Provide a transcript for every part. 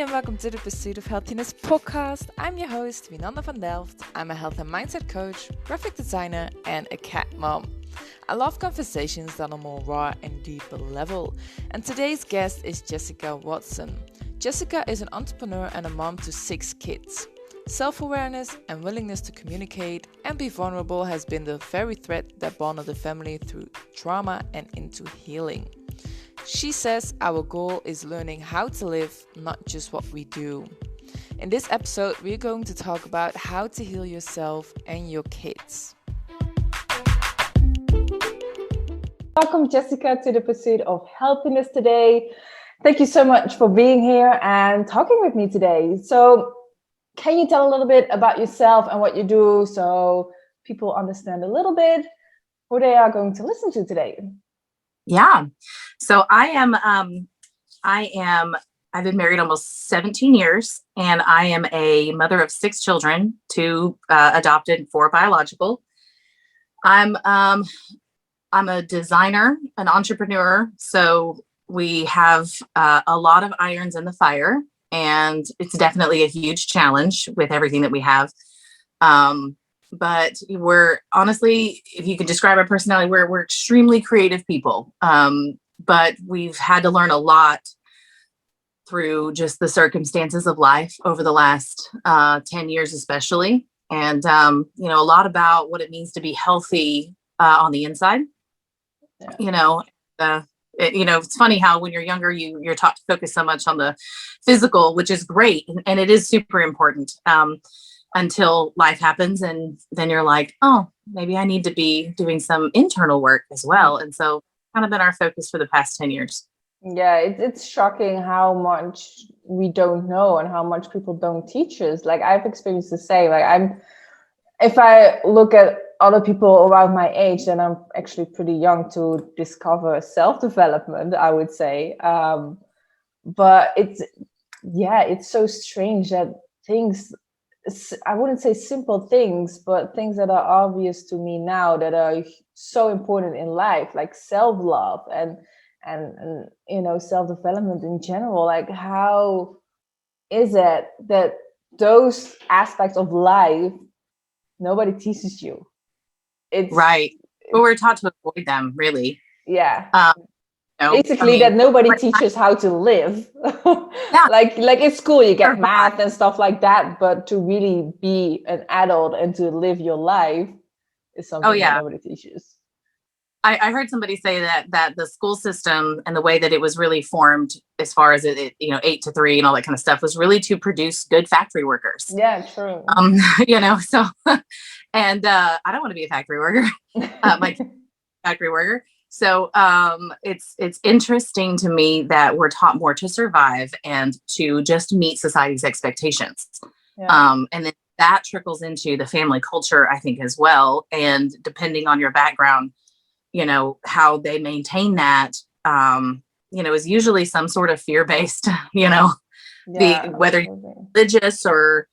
and welcome to the Pursuit of Healthiness podcast. I'm your host, Winanda van Delft. I'm a health and mindset coach, graphic designer, and a cat mom. I love conversations that are more raw and deeper level. And today's guest is Jessica Watson. Jessica is an entrepreneur and a mom to 6 kids. Self-awareness and willingness to communicate and be vulnerable has been the very thread that bonded the family through trauma and into healing. She says our goal is learning how to live, not just what we do. In this episode, we're going to talk about how to heal yourself and your kids. Welcome, Jessica, to the Pursuit of Healthiness today. Thank you so much for being here and talking with me today. So, can you tell a little bit about yourself and what you do so people understand a little bit who they are going to listen to today? Yeah. So I've been married almost 17 years, and I am a mother of 6 children, 2 adopted, 4 biological. I'm a designer, an entrepreneur. So we have a lot of irons in the fire, and it's definitely a huge challenge with everything that we have. But we're honestly, if you could describe our personality, we're extremely creative people. But we've had to learn a lot through just the circumstances of life over the last 10 years, especially. And, a lot about what it means to be healthy on the inside. Yeah. It's funny how when you're younger, you're taught to focus so much on the physical, which is great. And it is super important. Until life happens, and then you're like, oh, maybe I need to be doing some internal work as well. And so kind of been our focus for the past 10 years. Yeah, it's shocking how much we don't know and how much people don't teach us. Like, I've experienced the same. If I look at other people around my age, then I'm actually pretty young to discover self-development, I would say. But it's so strange that things, I wouldn't say simple things, but things that are obvious to me now that are so important in life, like self-love and self-development in general. Like, how is it that those aspects of life nobody teaches you? It's right. But we're taught to avoid them, really. Yeah. Basically, that nobody teaches how to live. Yeah. like in school you get math and stuff like that, but to really be an adult and to live your life is something that nobody teaches. I heard somebody say that the school system and the way that it was really formed, as far as it 8 to 3 and all that kind of stuff, was really to produce good factory workers. Yeah, true. So and I don't want to be a factory worker, like factory worker. So it's interesting to me that we're taught more to survive and to just meet society's expectations. Yeah. And then that trickles into the family culture, I think, as well. And depending on your background, how they maintain that, is usually some sort of fear-based, whether you're religious or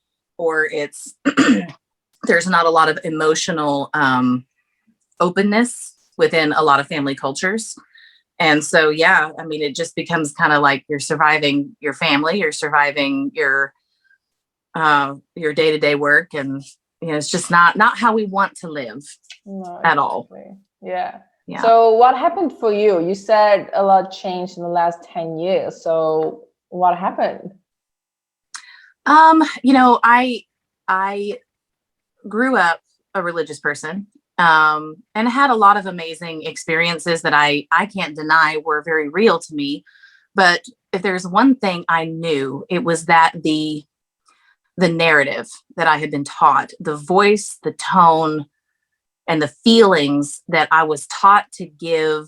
it's, there's not a lot of emotional openness within a lot of family cultures. And so, it just becomes kind of like you're surviving your family, you're surviving your day-to-day work. And, it's just not how we want to live at all. Yeah. So what happened for you? You said a lot changed in the last 10 years. So what happened? I grew up a religious person. And had a lot of amazing experiences that I can't deny were very real to me. But if there's one thing I knew, it was that the narrative that I had been taught, the voice, the tone, and the feelings that I was taught to give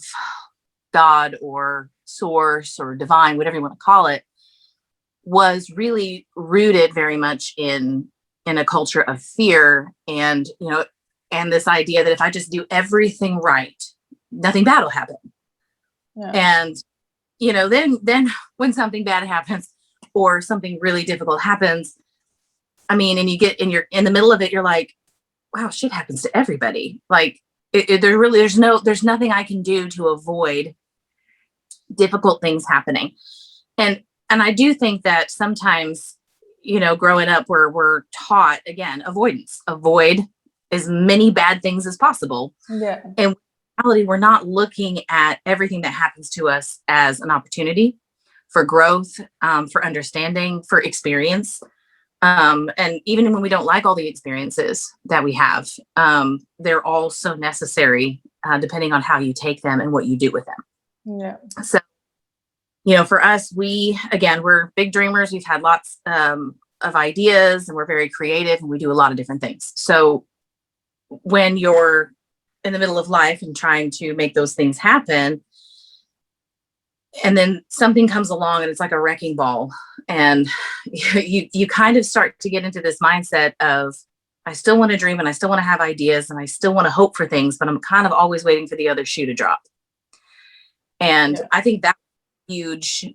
God or source or divine, whatever you want to call it, was really rooted very much in a culture of fear and, and this idea that if I just do everything right, nothing bad will happen. Yeah. And, then when something bad happens or something really difficult happens, and you're in the middle of it, you're like, wow, shit happens to everybody. Like there's nothing I can do to avoid difficult things happening. And And I do think that sometimes, growing up, we're taught, again, avoid as many bad things as possible. Yeah. And in reality, we're not looking at everything that happens to us as an opportunity for growth, for understanding, for experience. And even when we don't like all the experiences that we have, they're all so necessary, depending on how you take them and what you do with them. Yeah. So, for us, we're big dreamers. We've had lots of ideas, and we're very creative, and we do a lot of different things. So when you're in the middle of life and trying to make those things happen, and then something comes along and it's like a wrecking ball, and you kind of start to get into this mindset of, I still want to dream, and I still want to have ideas, and I still want to hope for things, but I'm kind of always waiting for the other shoe to drop. And I think that's a huge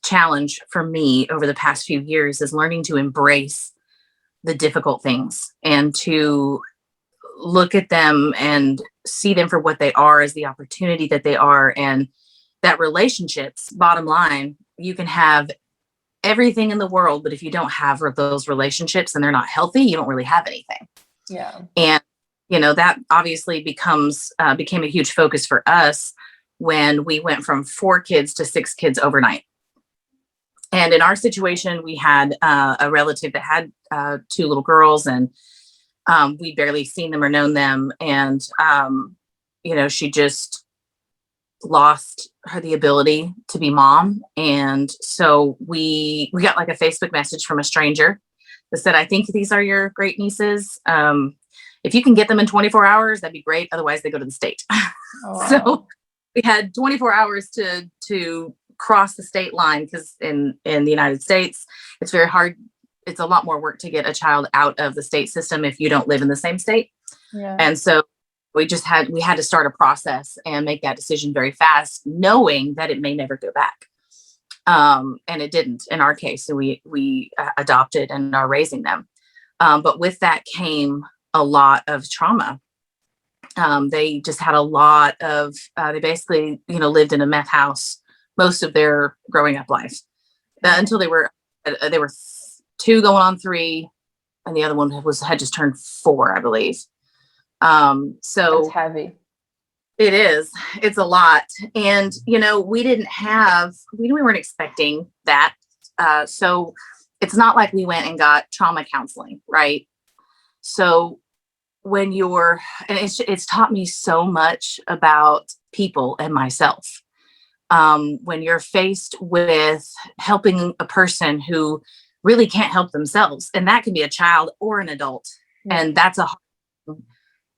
challenge for me over the past few years, is learning to embrace the difficult things and to look at them and see them for what they are, as the opportunity that they are. And that relationships, bottom line, you can have everything in the world, but if you don't have those relationships and they're not healthy, you don't really have anything. Yeah. And, that obviously became a huge focus for us when we went from 4 kids to 6 kids overnight. And in our situation, we had a relative that had 2 little girls, and we'd barely seen them or known them. And, she just lost the ability to be mom. And so we got like a Facebook message from a stranger that said, I think these are your great nieces. If you can get them in 24 hours, that'd be great. Otherwise they go to the state. Oh, wow. So we had 24 hours to cross the state line, because in the United States, it's very hard. It's a lot more work to get a child out of the state system if you don't live in the same state. Yeah. And so we had to start a process and make that decision very fast, knowing that it may never go back. And it didn't in our case. So we adopted and are raising them. But with that came a lot of trauma. They just had a lot of, they basically, lived in a meth house most of their growing up life, until they were 2 going on 3, and the other one had just turned 4, I believe. So it's heavy. It is. It's a lot. And, we weren't expecting that. So it's not like we went and got trauma counseling, right? So when and it's taught me so much about people and myself. When you're faced with helping a person who really can't help themselves, and that can be a child or an adult. And that's when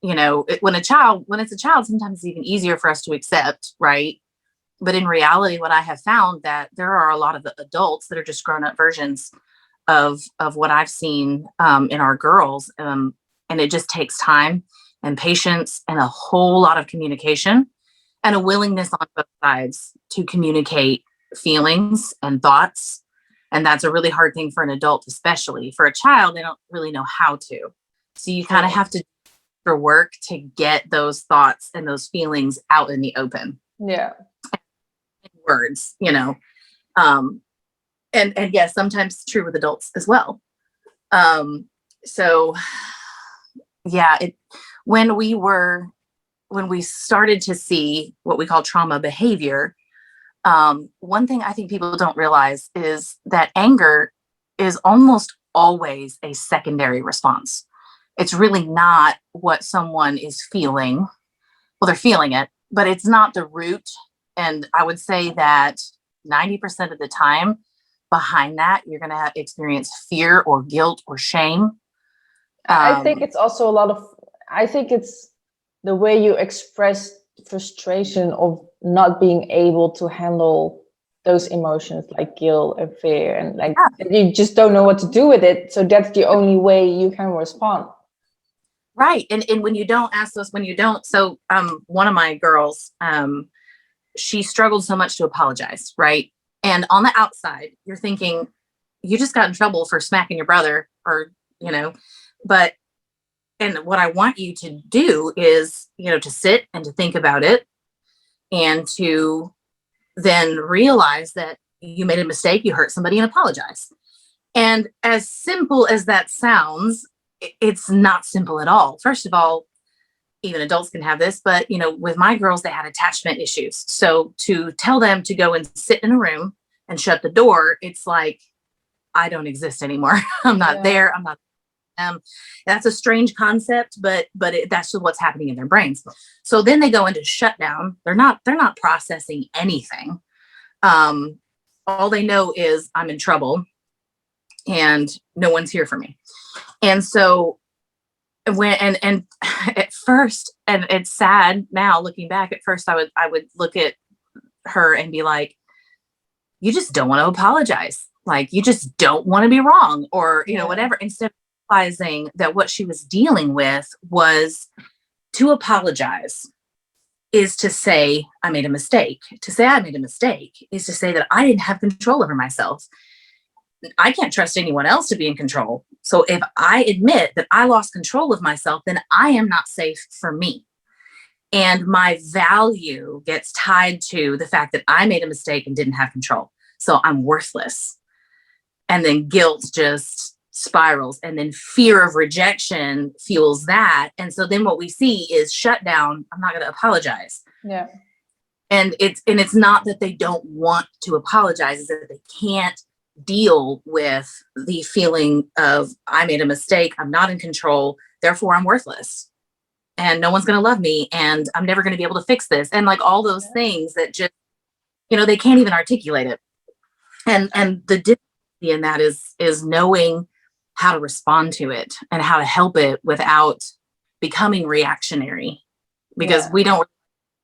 it's a child, sometimes it's even easier for us to accept, right? But in reality, what I have found, that there are a lot of adults that are just grown up versions of what I've seen in our girls. And it just takes time and patience and a whole lot of communication and a willingness on both sides to communicate feelings and thoughts. And that's a really hard thing for an adult, especially. For a child, they don't really know how to. So you kind of have to for work to get those thoughts and those feelings out in the open. Yeah. In words, and yes, sometimes it's true with adults as well. So yeah, when we started to see what we call trauma behavior, one thing I think people don't realize is that anger is almost always a secondary response. It's really not what someone is feeling. Well, they're feeling it, but it's not the root. And I would say that 90% of the time behind that, you're going to experience fear or guilt or shame. I think it's also I think it's the way you express frustration of not being able to handle those emotions like guilt and fear, and you just don't know what to do with it. So that's the only way you can respond. Right. And when you don't ask those, so one of my girls, she struggled so much to apologize. Right. And on the outside, you're thinking, you just got in trouble for smacking your brother, or, but, and what I want you to do is, to sit and to think about it, and to then realize that you made a mistake, you hurt somebody, and apologize. And as simple as that sounds, it's not simple at all. First of all, even adults can have this, but with my girls, they had attachment issues. So to tell them to go and sit in a room and shut the door, it's like, I don't exist anymore. I'm not there. I'm not. That's a strange concept, but that's just what's happening in their brains. So then they go into shutdown. They're not processing anything. All they know is I'm in trouble and no one's here for me. And so when and at first, and it's sad now looking back, at first I would look at her and be like, you just don't want to apologize. Like, you just don't want to be wrong, or whatever. Instead of realizing that what she was dealing with was, to apologize is to say I made a mistake. To say I made a mistake is to say that I didn't have control over myself. I can't trust anyone else to be in control. So if I admit that I lost control of myself, then I am not safe for me. And my value gets tied to the fact that I made a mistake and didn't have control. So I'm worthless. And then guilt just spirals, and then fear of rejection fuels that. And so then what we see is shutdown. I'm not going to apologize. Yeah. And it's not that they don't want to apologize, it's that they can't deal with the feeling of, I made a mistake, I'm not in control, therefore I'm worthless, and no one's going to love me, and I'm never going to be able to fix this. And like all those things that just, they can't even articulate it. And the difficulty in that is knowing how to respond to it and how to help it without becoming reactionary, because we don't have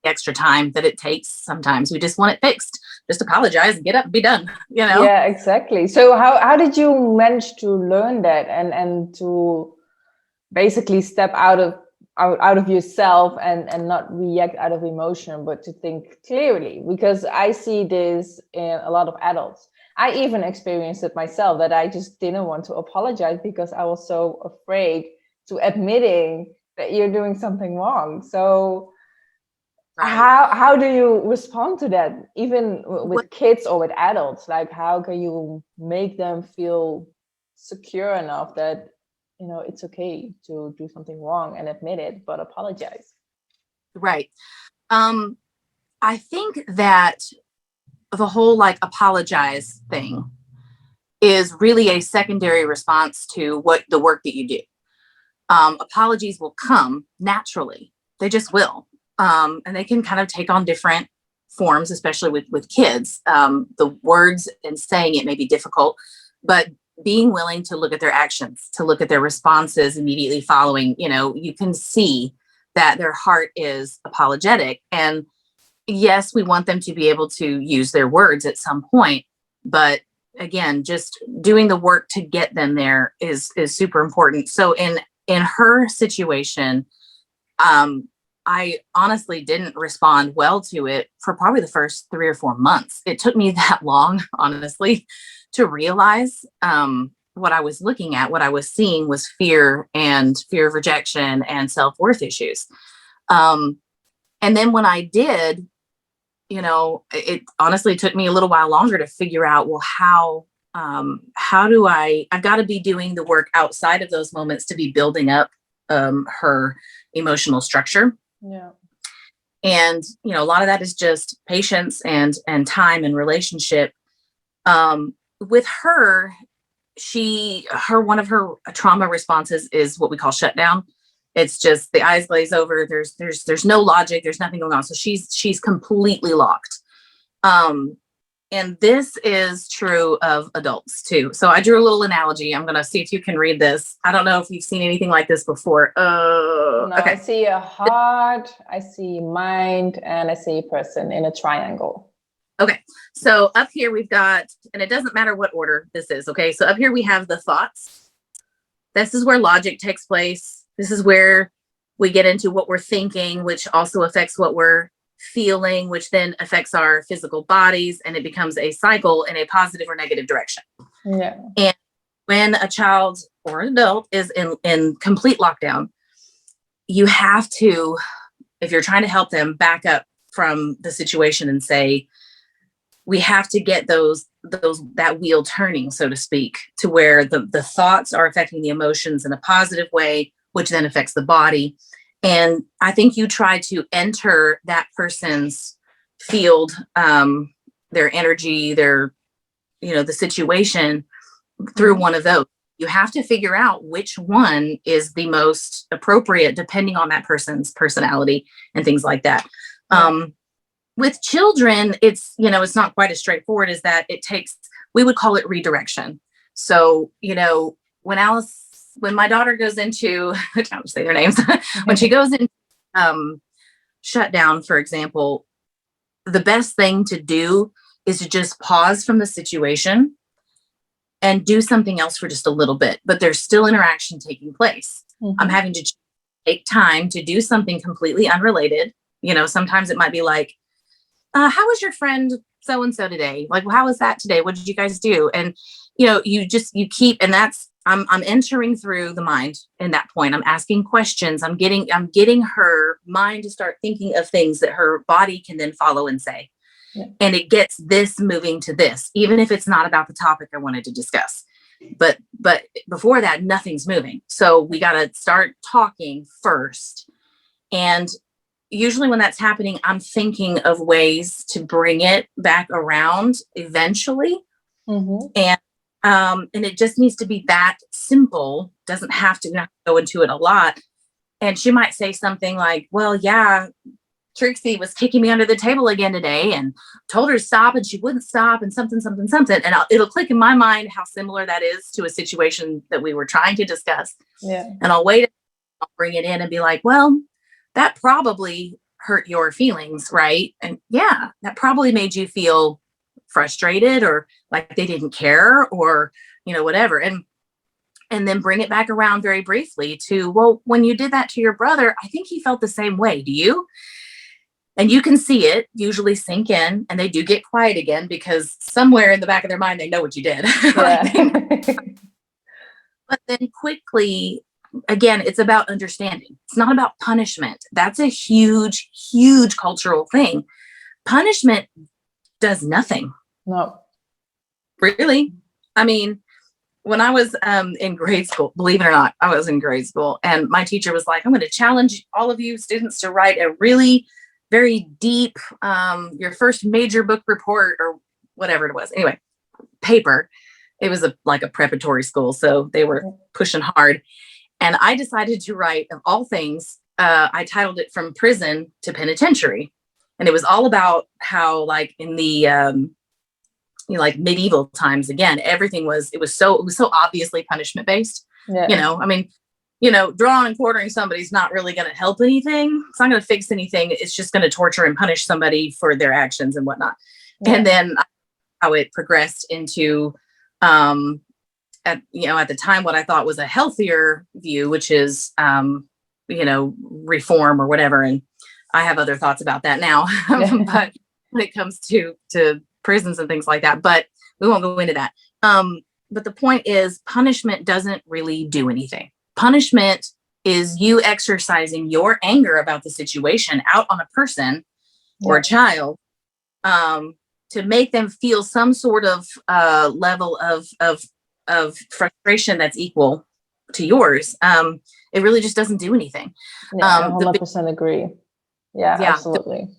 the extra time that it takes. Sometimes we just want it fixed. Just apologize and get up and be done, Yeah, exactly. So how did you manage to learn that and to basically step out of yourself and not react out of emotion, but to think clearly? Because I see this in a lot of adults. I even experienced it myself, that I just didn't want to apologize because I was so afraid to admitting that you're doing something wrong. So how do you respond to that, even with kids or with adults? Like, how can you make them feel secure enough that it's okay to do something wrong and admit it, but apologize? Right. I think that the whole apologize thing is really a secondary response to what the work that you do. Apologies will come naturally. They just will. And they can kind of take on different forms, especially with kids. The words and saying it may be difficult, but being willing to look at their actions, to look at their responses immediately following, you can see that their heart is apologetic. And yes, we want them to be able to use their words at some point, but again, just doing the work to get them there is super important. So in her situation, I honestly didn't respond well to it for probably the first 3 or 4 months. It took me that long, honestly, to realize what I was looking at, what I was seeing was fear of rejection and self-worth issues. And then when I did, it honestly took me a little while longer to figure out, well, how do I've got to be doing the work outside of those moments to be building up her emotional structure. Yeah. And, a lot of that is just patience and time and relationship. With her, one of her trauma responses is what we call shutdown. It's just the eyes glaze over. There's no logic. There's nothing going on. So she's completely locked. And this is true of adults too. So I drew a little analogy. I'm going to see if you can read this. I don't know if you've seen anything like this before. No, Okay. I see a heart, I see mind, and I see a person in a triangle. Okay. So up here we've got, and it doesn't matter what order this is. Okay. So up here we have the thoughts. This is where logic takes place. This is where we get into what we're thinking, which also affects what we're feeling, which then affects our physical bodies, and it becomes a cycle in a positive or negative direction. Yeah. And when a child or an adult is in complete lockdown, you have to, if you're trying to help them, back up from the situation and say, we have to get that wheel turning, so to speak, to where the thoughts are affecting the emotions in a positive way, which then affects the body. And I think you try to enter that person's field, their energy, their, the situation through one of those. You have to figure out which one is the most appropriate depending on that person's personality and things like that. With children, it's not quite as straightforward as that. We would call it redirection. So, when my daughter goes into, I don't say their names, when she goes in shutdown, for example, the best thing to do is to just pause from the situation and do something else for just a little bit, but there's still interaction taking place. I'm having to take time to do something completely unrelated. Sometimes it might be like, how was your friend so-and-so today? Like, well, how was that today? What did you guys do? And, you keep, and that's, I'm entering through the mind in that point. I'm asking questions. I'm getting her mind to start thinking of things that her body can then follow and say. Yeah. And it gets this moving to this, even if it's not about the topic I wanted to discuss. But before that, nothing's moving. So we got to start talking first. And usually when that's happening, I'm thinking of ways to bring it back around eventually. And it just needs to be that simple. Doesn't have to go into it a lot. And she might say something like, well, yeah, Trixie was kicking me under the table again today and told her to stop and she wouldn't stop and something. And it'll click in my mind how similar that is to a situation that we were trying to discuss. Yeah. And I'll wait, I'll bring it in and be like, well, that probably hurt your feelings, right? And yeah, that probably made you feel frustrated or like they didn't care or, whatever. And then bring it back around very briefly to, well, when you did that to your brother, I think he felt the same way. Do you? And you can see it usually sink in and they do get quiet again because somewhere in the back of their mind, they know what you did. Yeah. But then quickly, again, it's about understanding. It's not about punishment. That's a huge, huge cultural thing. Punishment does nothing. No. Really? I mean, when I was in grade school, believe it or not, I was in grade school and my teacher was like, I'm going to challenge all of you students to write a really very deep, your first major book report or whatever it was. Anyway, paper. It was like a preparatory school. So they were pushing hard. And I decided to write, of all things, I titled it From Prison to Penitentiary. And it was all about how, like, in the, like medieval times, again, it was so obviously punishment based. Yeah. I mean, drawing and quartering somebody's not really going to help anything. It's not going to fix anything. It's just going to torture and punish somebody for their actions and whatnot. Yeah. And then how it progressed into, at the time, what I thought was a healthier view, which is, reform or whatever. And I have other thoughts about that now, but when it comes to prisons and things like that, but we won't go into that. But the point is punishment doesn't really do anything. Punishment is you exercising your anger about the situation out on a person or a child, to make them feel some sort of level of frustration that's equal to yours. It really just doesn't do anything. Yeah, I 100% agree. Yeah, absolutely.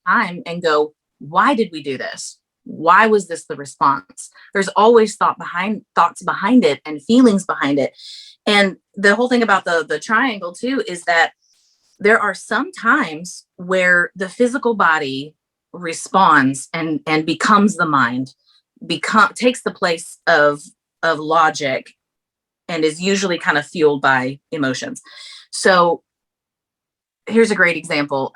Time and go, why did we do this? Why was this the response? There's always thoughts behind it and feelings behind it. And the whole thing about the triangle too is that there are some times where the physical body responds and becomes the mind, takes the place of logic, and is usually kind of fueled by emotions. So here's a great example.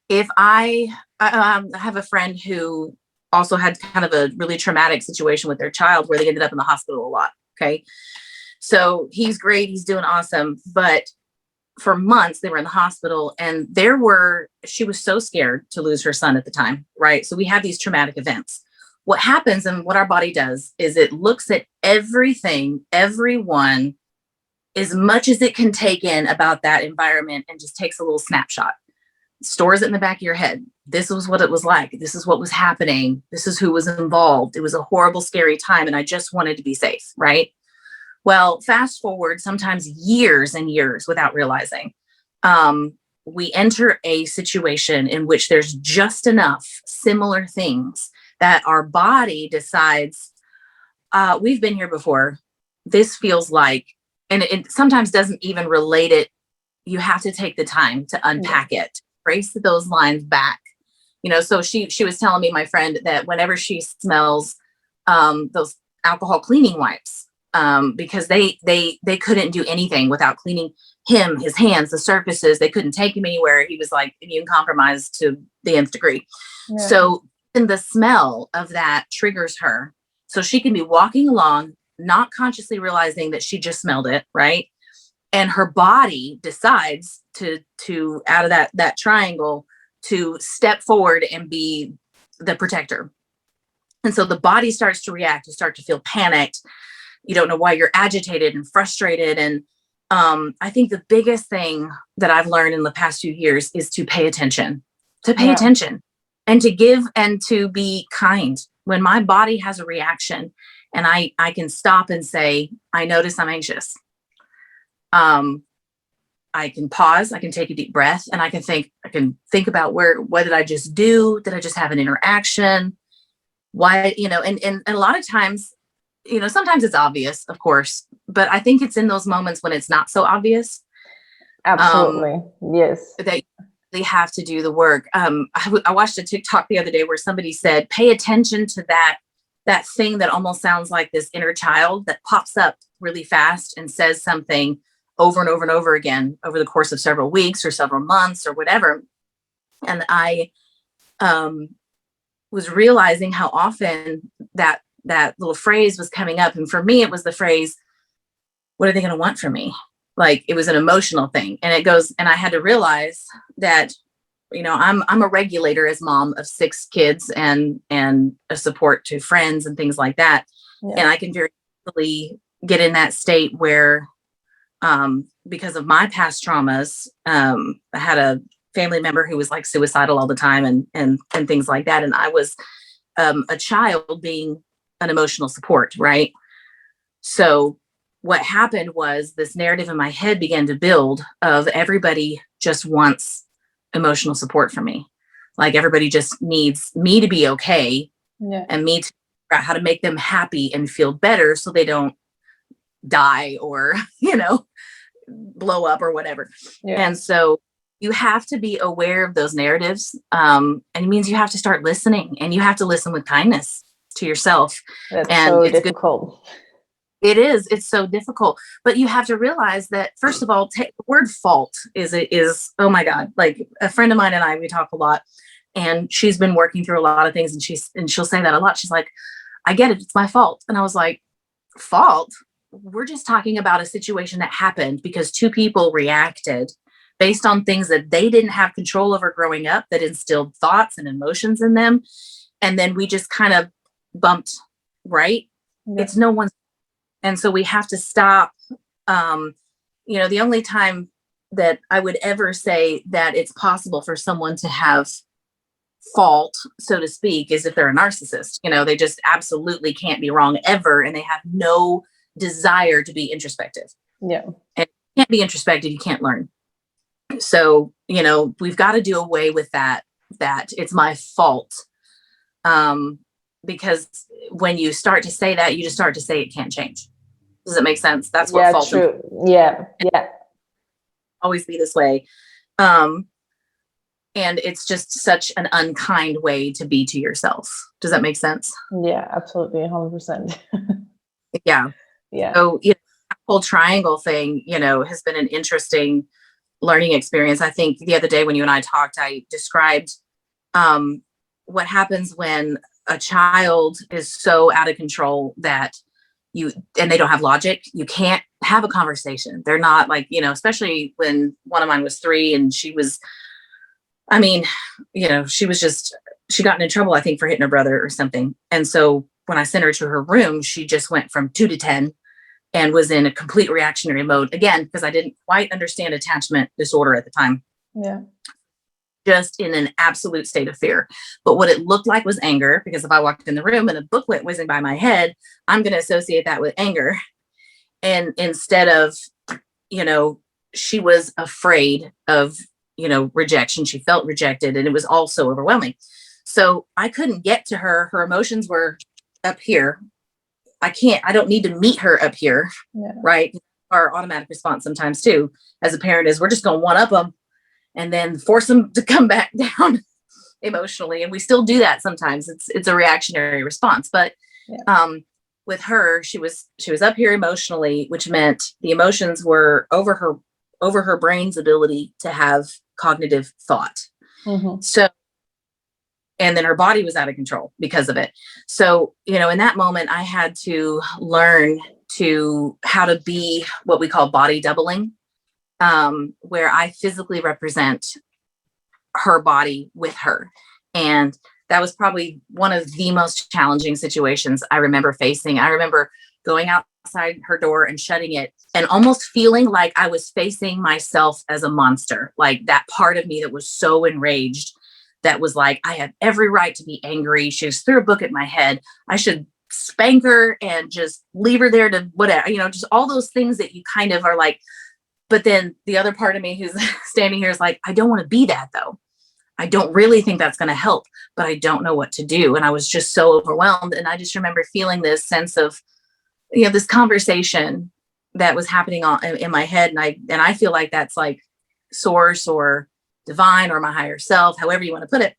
If I have a friend who also had kind of a really traumatic situation with their child where they ended up in the hospital a lot. Okay. So he's great. He's doing awesome. But for months they were in the hospital and she was so scared to lose her son at the time. Right. So we have these traumatic events. What happens and what our body does is it looks at everything, everyone, as much as it can take in about that environment and just takes a little snapshot. stores it in the back of your head. This was what it was like. This is what was happening. This is who was involved. It was a horrible, scary time. And I just wanted to be safe. Right. Well, fast forward sometimes years and years without realizing, we enter a situation in which there's just enough similar things that our body decides, we've been here before. This feels like, and it sometimes doesn't even relate it. You have to take the time to unpack it, trace those lines back. So she was telling me, my friend, that whenever she smells those alcohol cleaning wipes, because they couldn't do anything without cleaning him, his hands, the surfaces. They couldn't take him anywhere. He was like immune compromised to the nth degree. Yeah. So and the smell of that triggers her. So she can be walking along, not consciously realizing that she just smelled it, right? And her body decides to out of that triangle, to step forward and be the protector. And so the body starts to react. You start to feel panicked. You don't know why you're agitated and frustrated. And I think the biggest thing that I've learned in the past few years is to pay attention, and to give and to be kind. When my body has a reaction and I can stop and say, I notice I'm anxious. I can pause, I can take a deep breath, and I can think about what did I just do? Did I just have an interaction? Why, and a lot of times, sometimes it's obvious, of course, but I think it's in those moments when it's not so obvious. Absolutely. Yes. That you have to do the work. I watched a TikTok the other day where somebody said, pay attention to that thing that almost sounds like this inner child that pops up really fast and says something over and over and over again over the course of several weeks or several months or whatever. And I was realizing how often that little phrase was coming up. And for me, it was the phrase, what are they going to want from me? Like, it was an emotional thing. And it goes, and I had to realize that, I'm a regulator as mom of 6 kids and a support to friends and things like that. Yeah. And I can very easily get in that state where, because of my past traumas, I had a family member who was like suicidal all the time and things like that. And I was a child being an emotional support, right? So what happened was this narrative in my head began to build of everybody just wants emotional support from me. Like, everybody just needs me to be okay, and me to figure out how to make them happy and feel better so they don't die or, blow up or whatever. Yeah. And so you have to be aware of those narratives. And it means you have to start listening, and you have to listen with kindness to yourself. That's so difficult. It is. It's so difficult. But you have to realize that, first of all, the word fault is, oh my God, like a friend of mine and I, we talk a lot, and she's been working through a lot of things, and she'll say that a lot. She's like, I get it. It's my fault. And I was like, fault? We're just talking about a situation that happened because 2 people reacted based on things that they didn't have control over growing up, that instilled thoughts and emotions in them. And then we just kind of bumped, right? Yeah. It's no one's. And so we have to stop. The only time that I would ever say that it's possible for someone to have fault, so to speak, is if they're a narcissist. They just absolutely can't be wrong ever. And they have no desire to be introspective. Yeah. And if you can't be introspective, you can't learn. So, we've got to do away with that it's my fault. Because when you start to say that, you just start to say it can't change. Does it make sense? That's what fault. True. Yeah. Always be this way. And it's just such an unkind way to be to yourself. Does that make sense? Yeah, absolutely. 100%. Yeah. Yeah. So, that whole triangle thing, has been an interesting learning experience. I think the other day when you and I talked, I described what happens when a child is so out of control that and they don't have logic. You can't have a conversation. They're not like, especially when one of mine was 3 and she was, she got in trouble, I think, for hitting her brother or something. And so when I sent her to her room, she just went from 2 to 10 and was in a complete reactionary mode again, because I didn't quite understand attachment disorder at the time. Yeah. just in an absolute state of fear. But what it looked like was anger, because if I walked in the room and a book went whizzing by my head, I'm going to associate that with anger. And instead of, she was afraid of, rejection. She felt rejected, and it was all so overwhelming. So I couldn't get to her. Her emotions were up here. I don't need to meet her up here. Yeah. Right. Our automatic response sometimes too, as a parent, is we're just going to one up them and then force them to come back down emotionally. And we still do that sometimes. It's a reactionary response. But with her, she was up here emotionally, which meant the emotions were over her brain's ability to have cognitive thought. Mm-hmm. So, and then her body was out of control because of it. So, in that moment, I had to learn how to be what we call body doubling, where I physically represent her body with her. And that was probably one of the most challenging situations I remember facing. I remember going outside her door and shutting it and almost feeling like I was facing myself as a monster, like that part of me that was so enraged, that was like, I have every right to be angry. She just threw a book at my head. I should spank her and just leave her there to whatever, just all those things that you kind of are like. But then the other part of me who's standing here is like, I don't want to be that though. I don't really think that's going to help, but I don't know what to do. And I was just so overwhelmed. And I just remember feeling this sense of, this conversation that was happening in my head. And I feel like that's like source or divine or my higher self, however you want to put it.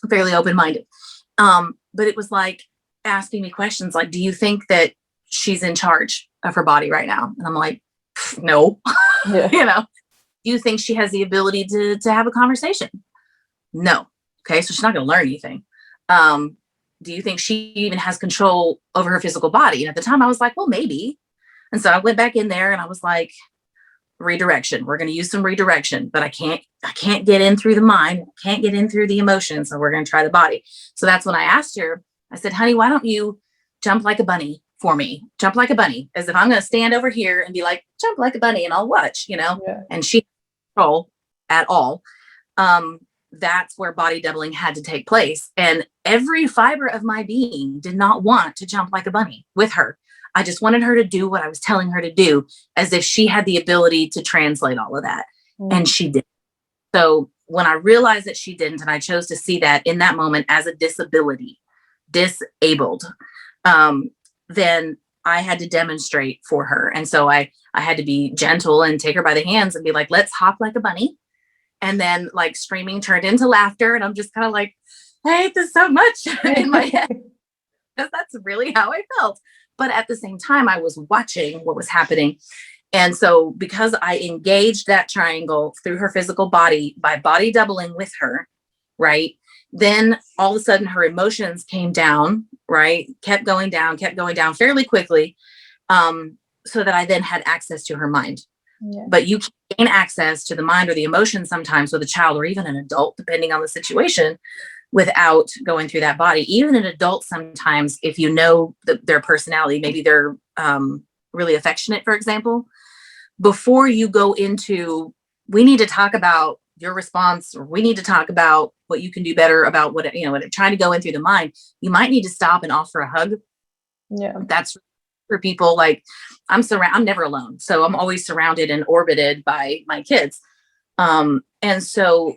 I'm fairly open-minded. But it was like asking me questions like, do you think that she's in charge of her body right now? And I'm like, no. Yeah. Do you think she has the ability to have a conversation? No. Okay. So she's not going to learn anything. Do you think she even has control over her physical body? And at the time I was like, well, maybe. And so I went back in there and I was like, redirection. We're going to use some redirection, but I can't get in through the mind, can't get in through the emotions. So we're going to try the body. So that's when I asked her, I said, honey, why don't you jump like a bunny for me? Jump like a bunny, as if I'm going to stand over here and be like, jump like a bunny and I'll watch, Yeah. And she didn't control at all. That's where body doubling had to take place. And every fiber of my being did not want to jump like a bunny with her. I just wanted her to do what I was telling her to do, as if she had the ability to translate all of that. Mm. And she did. So when I realized that she didn't, and I chose to see that in that moment as a disability, disabled, then I had to demonstrate for her. And so I had to be gentle and take her by the hands and be like, let's hop like a bunny. And then like screaming turned into laughter. And I'm just kind of like, I hate this so much in my head, because that's really how I felt. But at the same time, I was watching what was happening. And so because I engaged that triangle through her physical body by body doubling with her, right? Then all of a sudden her emotions came down, right? Kept going down fairly quickly. So that I then had access to her mind. Yeah. But you can gain access to the mind or the emotion sometimes with a child or even an adult, depending on the situation, without going through that body. Even an adult sometimes, if you know their personality, maybe they're really affectionate, for example, before you go into, we need to talk about your response, or we need to talk about what you can do better about what, when trying to go in through the mind, you might need to stop and offer a hug. Yeah. That's for people. Like I'm never alone. So I'm always surrounded and orbited by my kids. And so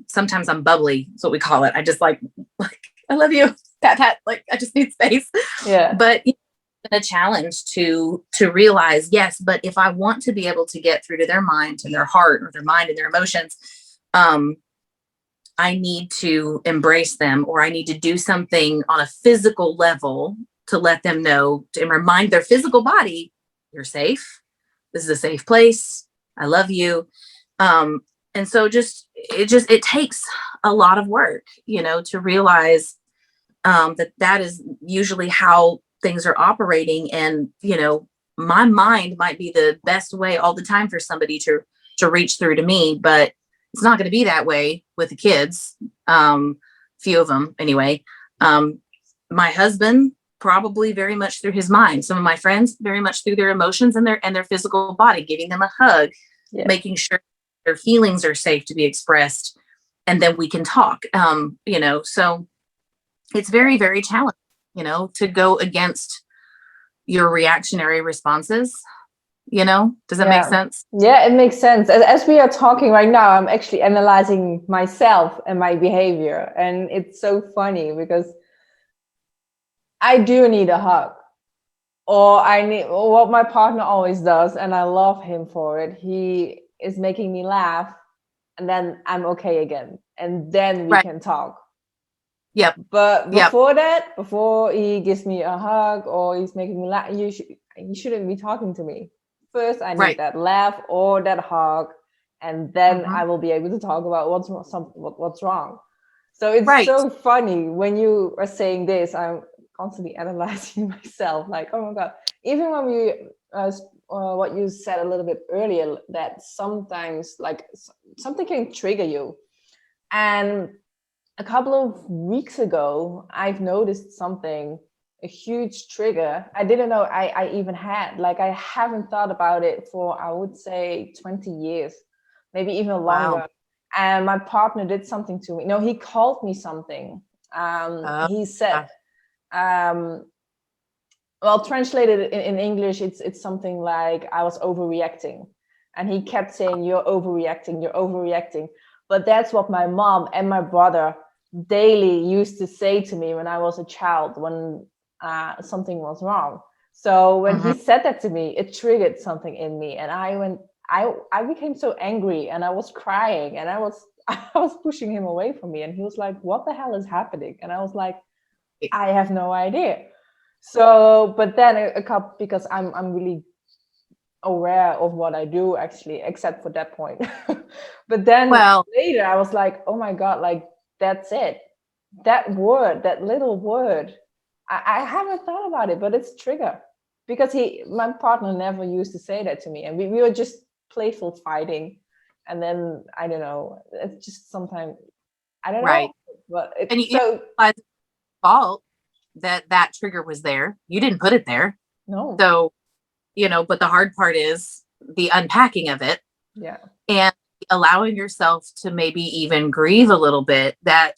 sometimes I'm bubbly. That's what we call it. I just like, I love you. Pat, like I just need space. Yeah. But it's been a challenge to realize, yes, but if I want to be able to get through to their mind and their heart or their mind and their emotions, I need to embrace them, or I need to do something on a physical level to let them know and remind their physical body, you're safe. This is a safe place. I love you. And so it takes a lot of work, to realize that is usually how things are operating. And, my mind might be the best way all the time for somebody to reach through to me, but it's not going to be that way with the kids. Few of them anyway. My husband, probably very much through his mind. Some of my friends very much through their emotions and their physical body, giving them a hug, yeah. Making sure their feelings are safe to be expressed, and then we can talk. So it's very, very challenging, to go against your reactionary responses. Does that make sense? Yeah, it makes sense. As we are talking right now, I'm actually analyzing myself and my behavior. And it's so funny because I do need a hug. Or what my partner always does, and I love him for it. He is making me laugh, and then I'm okay again. And then we can talk. Yep. But before he gives me a hug or he's making me laugh, you shouldn't be talking to me. First, I need that laugh or that hug, and then I will be able to talk about what's wrong. So it's so funny when you are saying this. I'm constantly analyzing myself, like, oh my god. Even when we what you said a little bit earlier, that sometimes like something can trigger you, and a couple of weeks ago, I've noticed something, a huge trigger. I didn't know I even had. Like, I haven't thought about it for, I would say, 20 years, maybe even longer. Wow. And my partner did something to me. No, he called me something. He said, well, translated in English, it's something like I was overreacting. And he kept saying, you're overreacting, you're overreacting. But that's what my mom and my brother daily used to say to me when I was a child, when something was wrong. So when he said that to me, it triggered something in me. And I became so angry, and I was crying, and I was pushing him away from me. And he was like, what the hell is happening? And I was like, I have no idea. So, but then because I'm really aware of what I do, actually, except for that point. But then later I was like, oh my God, like, that's it. That word, that little word, I haven't thought about it, but it's trigger. Because my partner never used to say that to me. And we were just playful fighting. And then, I don't know, it's just sometimes, I don't know. But it's so... fault that trigger was there. You didn't put it there. No. So, but the hard part is the unpacking of it. Yeah. And allowing yourself to maybe even grieve a little bit that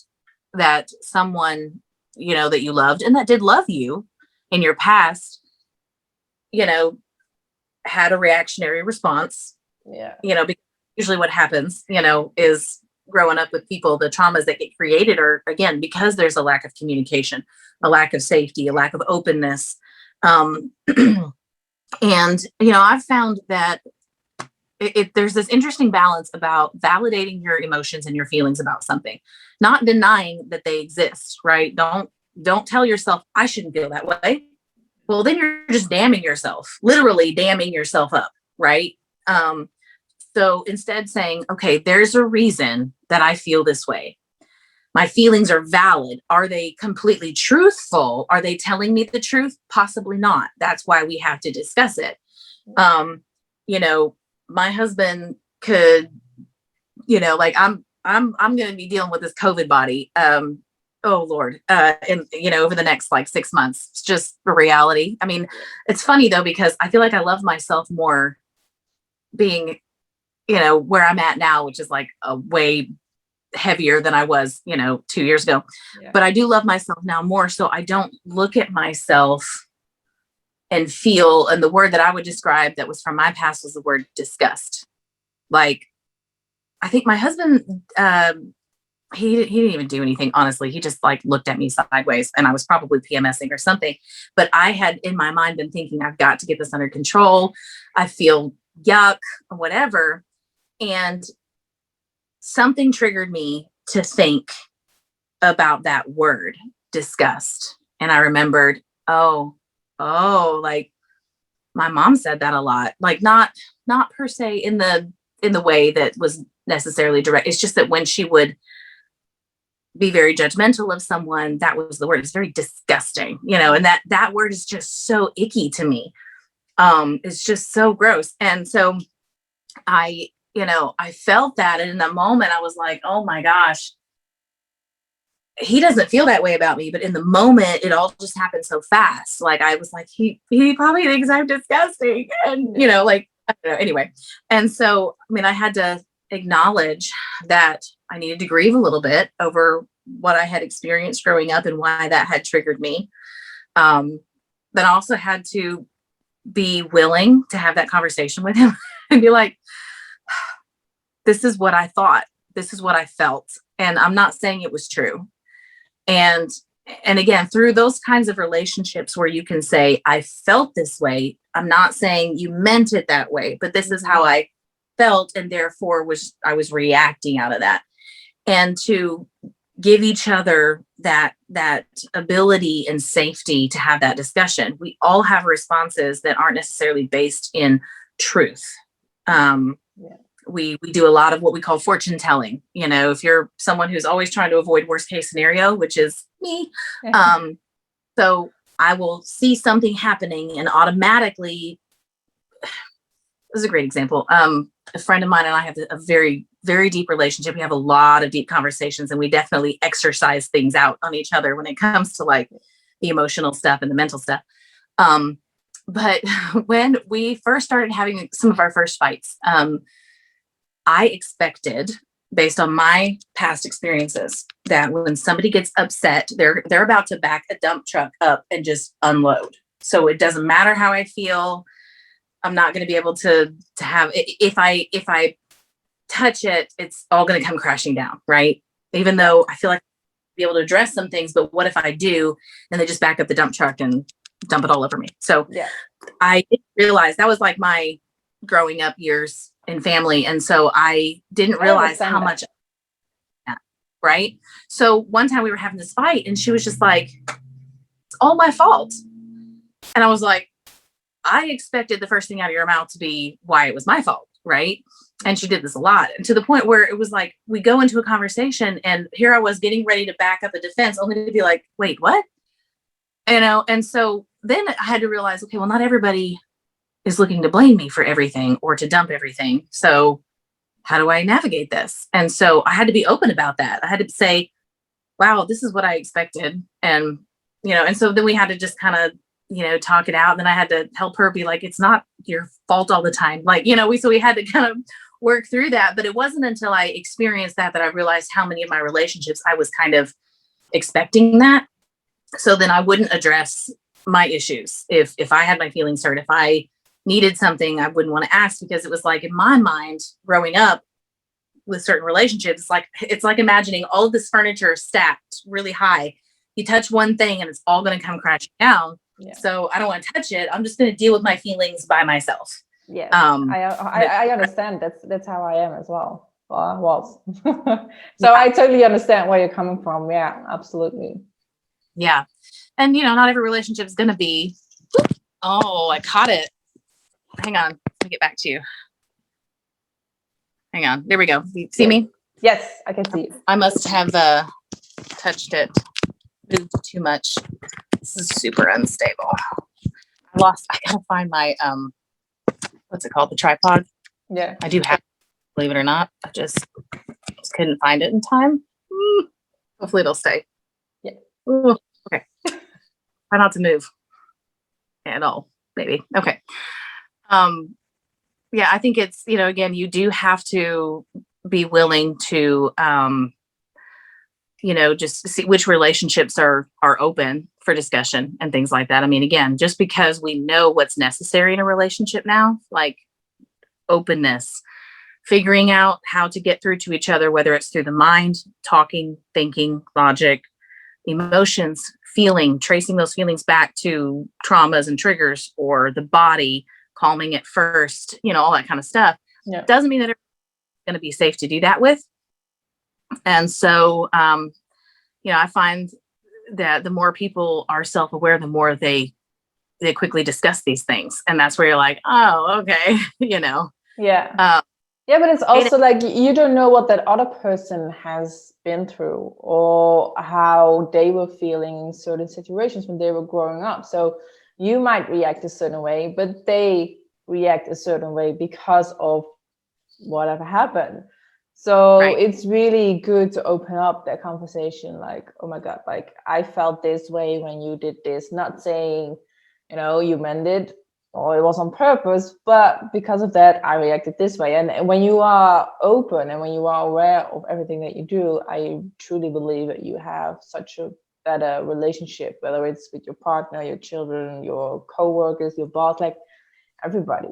someone, that you loved and that did love you in your past, had a reactionary response. Yeah. Because usually what happens, is growing up with people, the traumas that get created are, again, because there's a lack of communication, a lack of safety, a lack of openness. And, I've found that there's this interesting balance about validating your emotions and your feelings about something, not denying that they exist, right? Don't tell yourself, I shouldn't feel that way. Well, then you're just damning yourself, literally damning yourself up, right? So instead saying, okay, there's a reason that I feel this way. My feelings are valid. Are they completely truthful? Are they telling me the truth? Possibly not. That's why we have to discuss it. My husband could, like I'm going to be dealing with this COVID body. Oh Lord. And over the next like 6 months, it's just a reality. I mean, it's funny though, because I feel like I love myself more being, where I'm at now, which is like a way heavier than I was, 2 years ago. Yeah. But I do love myself now more. So I don't look at myself and feel, and the word that I would describe that was from my past was the word disgust. Like, I think my husband, he didn't even do anything, honestly. He just like looked at me sideways, and I was probably PMSing or something. But I had in my mind been thinking, I've got to get this under control. I feel yuck or whatever. And something triggered me to think about that word, disgust. And I remembered, oh, like my mom said that a lot, like not per se in the way that was necessarily direct. It's just that when she would be very judgmental of someone, that was the word. It's very disgusting, and that word is just so icky to me. It's just so gross. And so I felt that. And in the moment I was like, oh my gosh, he doesn't feel that way about me. But in the moment, it all just happened so fast. Like, I was like, he probably thinks I'm disgusting. And, like, I don't know. Anyway. And so, I mean, I had to acknowledge that I needed to grieve a little bit over what I had experienced growing up and why that had triggered me. But I also had to be willing to have that conversation with him and be like, this is what I thought. This is what I felt. And I'm not saying it was true. And again, through those kinds of relationships where you can say, I felt this way. I'm not saying you meant it that way, but this is how I felt. And therefore I was reacting out of that. And to give each other that ability and safety to have that discussion. We all have responses that aren't necessarily based in truth. We do a lot of what we call fortune telling. You know, if you're someone who's always trying to avoid worst case scenario, which is me. So I will see something happening and automatically, this is a great example. A friend of mine and I have a very, very deep relationship. We have a lot of deep conversations, and we definitely exercise things out on each other when it comes to like the emotional stuff and the mental stuff. But when we first started having some of our first fights, I expected, based on my past experiences, that when somebody gets upset, they're about to back a dump truck up and just unload. So it doesn't matter how I feel. I'm not going to be able to have, if I touch it, it's all going to come crashing down. Right. Even though I feel like I'll be able to address some things, but what if I do, and they just back up the dump truck and dump it all over me. So I didn't realize that was like my growing up years in family. And so I didn't realize how much, right. So one time we were having this fight and she was just like, it's all my fault. And I was like, I expected the first thing out of your mouth to be why it was my fault. Right. And she did this a lot, and to the point where it was like, we go into a conversation and here I was getting ready to back up a defense only to be like, wait, what? You know? And so then I had to realize, okay, well, not everybody is looking to blame me for everything or to dump everything. So how do I navigate this? And so I had to be open about that. I had to say, wow, this is what I expected. And, you know, and so then we had to just kind of, you know, talk it out. And then I had to help her be like, it's not your fault all the time. Like, you know, so we had to kind of work through that. But it wasn't until I experienced that I realized how many of my relationships I was kind of expecting that. So then I wouldn't address my issues. If I had my feelings hurt, if I needed something, I wouldn't want to ask, because it was like, in my mind growing up with certain relationships, it's like imagining all of this furniture stacked really high. You touch one thing and it's all going to come crashing down. Yeah. So I don't want to touch it. I'm just going to deal with my feelings by myself. Yeah, I understand. That's how I am as well. Well, I was. So I totally understand where you're coming from. Yeah, absolutely. Yeah. And, you know, not every relationship is going to be, oh, I caught it. Hang on. Let me get back to you. Hang on. There we go. You see me? Yes, I can see you. I must have touched it, moved too much. This is super unstable. I gotta find my, what's it called? The tripod. Yeah. I do have, believe it or not. I just couldn't find it in time. Hopefully it'll stay. Yeah. Ooh, okay. Try not to move at all, maybe. Okay. Yeah, I think it's, you know, again, you do have to be willing to, you know, just see which relationships are open for discussion and things like that. I mean, again, just because we know what's necessary in a relationship now, like openness, figuring out how to get through to each other, whether it's through the mind, talking, thinking, logic, emotions, feeling, tracing those feelings back to traumas and triggers, or the body, calming it first, you know, all that kind of stuff. Yeah. Doesn't mean that it's going to be safe to do that with. And so, you know, I find that the more people are self-aware, the more they quickly discuss these things. And that's where you're like, oh, okay, you know. Yeah. Yeah, but it's also like, you don't know what that other person has been through or how they were feeling in certain situations when they were growing up. So you might react a certain way, but they react a certain way because of whatever happened. So It's really good to open up that conversation. Like, oh my God, like I felt this way when you did this, not saying, you know, you meant it, or it was on purpose, but because of that, I reacted this way. And when you are open and when you are aware of everything that you do, I truly believe that you have such a better relationship, whether it's with your partner, your children, your co-workers, your boss, like everybody.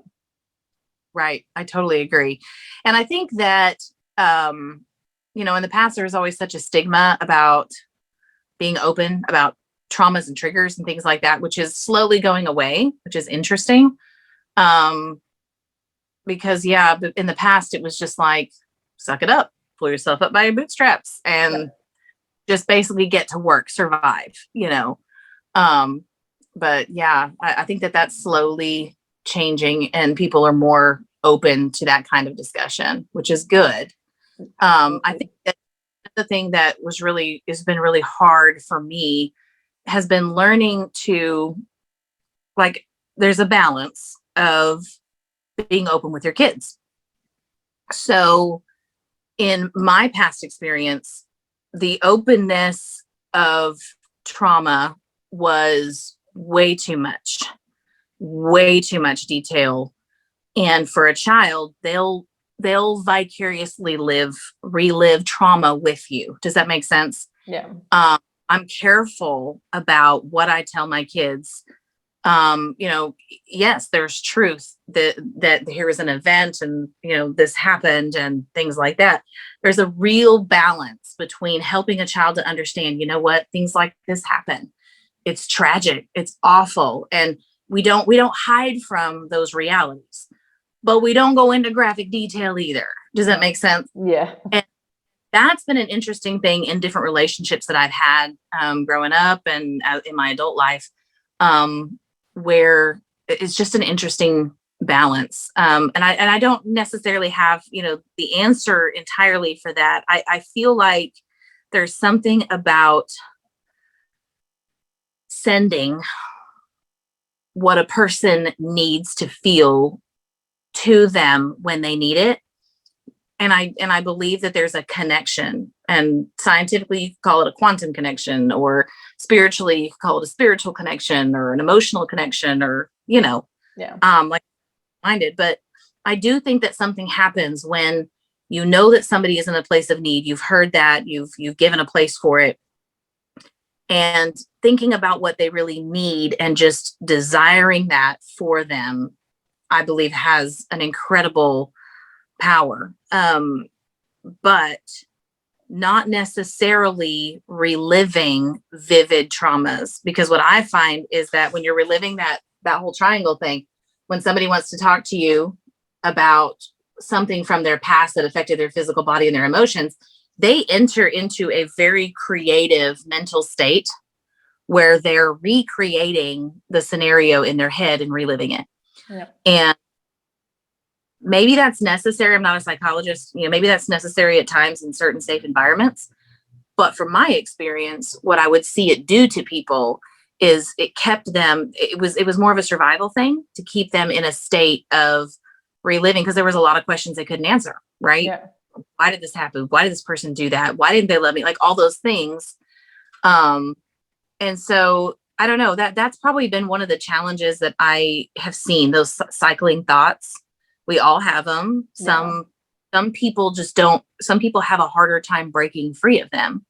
Right. I totally agree. And I think that, in the past, there was always such a stigma about being open about traumas and triggers and things like that, which is slowly going away, which is interesting. Because in the past, it was just like, suck it up, pull yourself up by your bootstraps and just basically get to work, survive, but I think that that's slowly changing and people are more open to that kind of discussion, which is good. I think that the thing that has been really hard for me has been learning to, like, there's a balance of being open with your kids. So in my past experience, the openness of trauma was way too much detail. And for a child, they'll vicariously relive trauma with you. Does that make sense? Yeah. I'm careful about what I tell my kids. Yes, there's truth that here was an event and, this happened and things like that. There's a real balance between helping a child to understand, what, things like this happen. It's tragic. It's awful. And we don't hide from those realities, but we don't go into graphic detail either. Does that make sense? Yeah. And that's been an interesting thing in different relationships that I've had growing up and in my adult life, where it's just an interesting balance. And I don't necessarily have, the answer entirely for that. I feel like there's something about sending what a person needs to feel to them when they need it. And I believe that there's a connection, and scientifically you could call it a quantum connection, or spiritually you could call it a spiritual connection or an emotional connection, or, like minded. But I do think that something happens when you know that somebody is in a place of need. You've heard that, you've given a place for it, and thinking about what they really need and just desiring that for them, I believe has an incredible power. But not necessarily reliving vivid traumas, because what I find is that when you're reliving that whole triangle thing, when somebody wants to talk to you about something from their past that affected their physical body and their emotions, they enter into a very creative mental state where they're recreating the scenario in their head and reliving it. Yeah. And maybe that's necessary. I'm not a psychologist. Maybe that's necessary at times in certain safe environments. But from my experience, what I would see it do to people is it kept them, it was more of a survival thing to keep them in a state of reliving, because there was a lot of questions they couldn't answer, right? Yeah. Why did this happen? Why did this person do that? Why didn't they love me? Like all those things. And so I don't know, that's probably been one of the challenges that I have seen, those cycling thoughts. We all have them. Some people just don't. Some people have a harder time breaking free of them,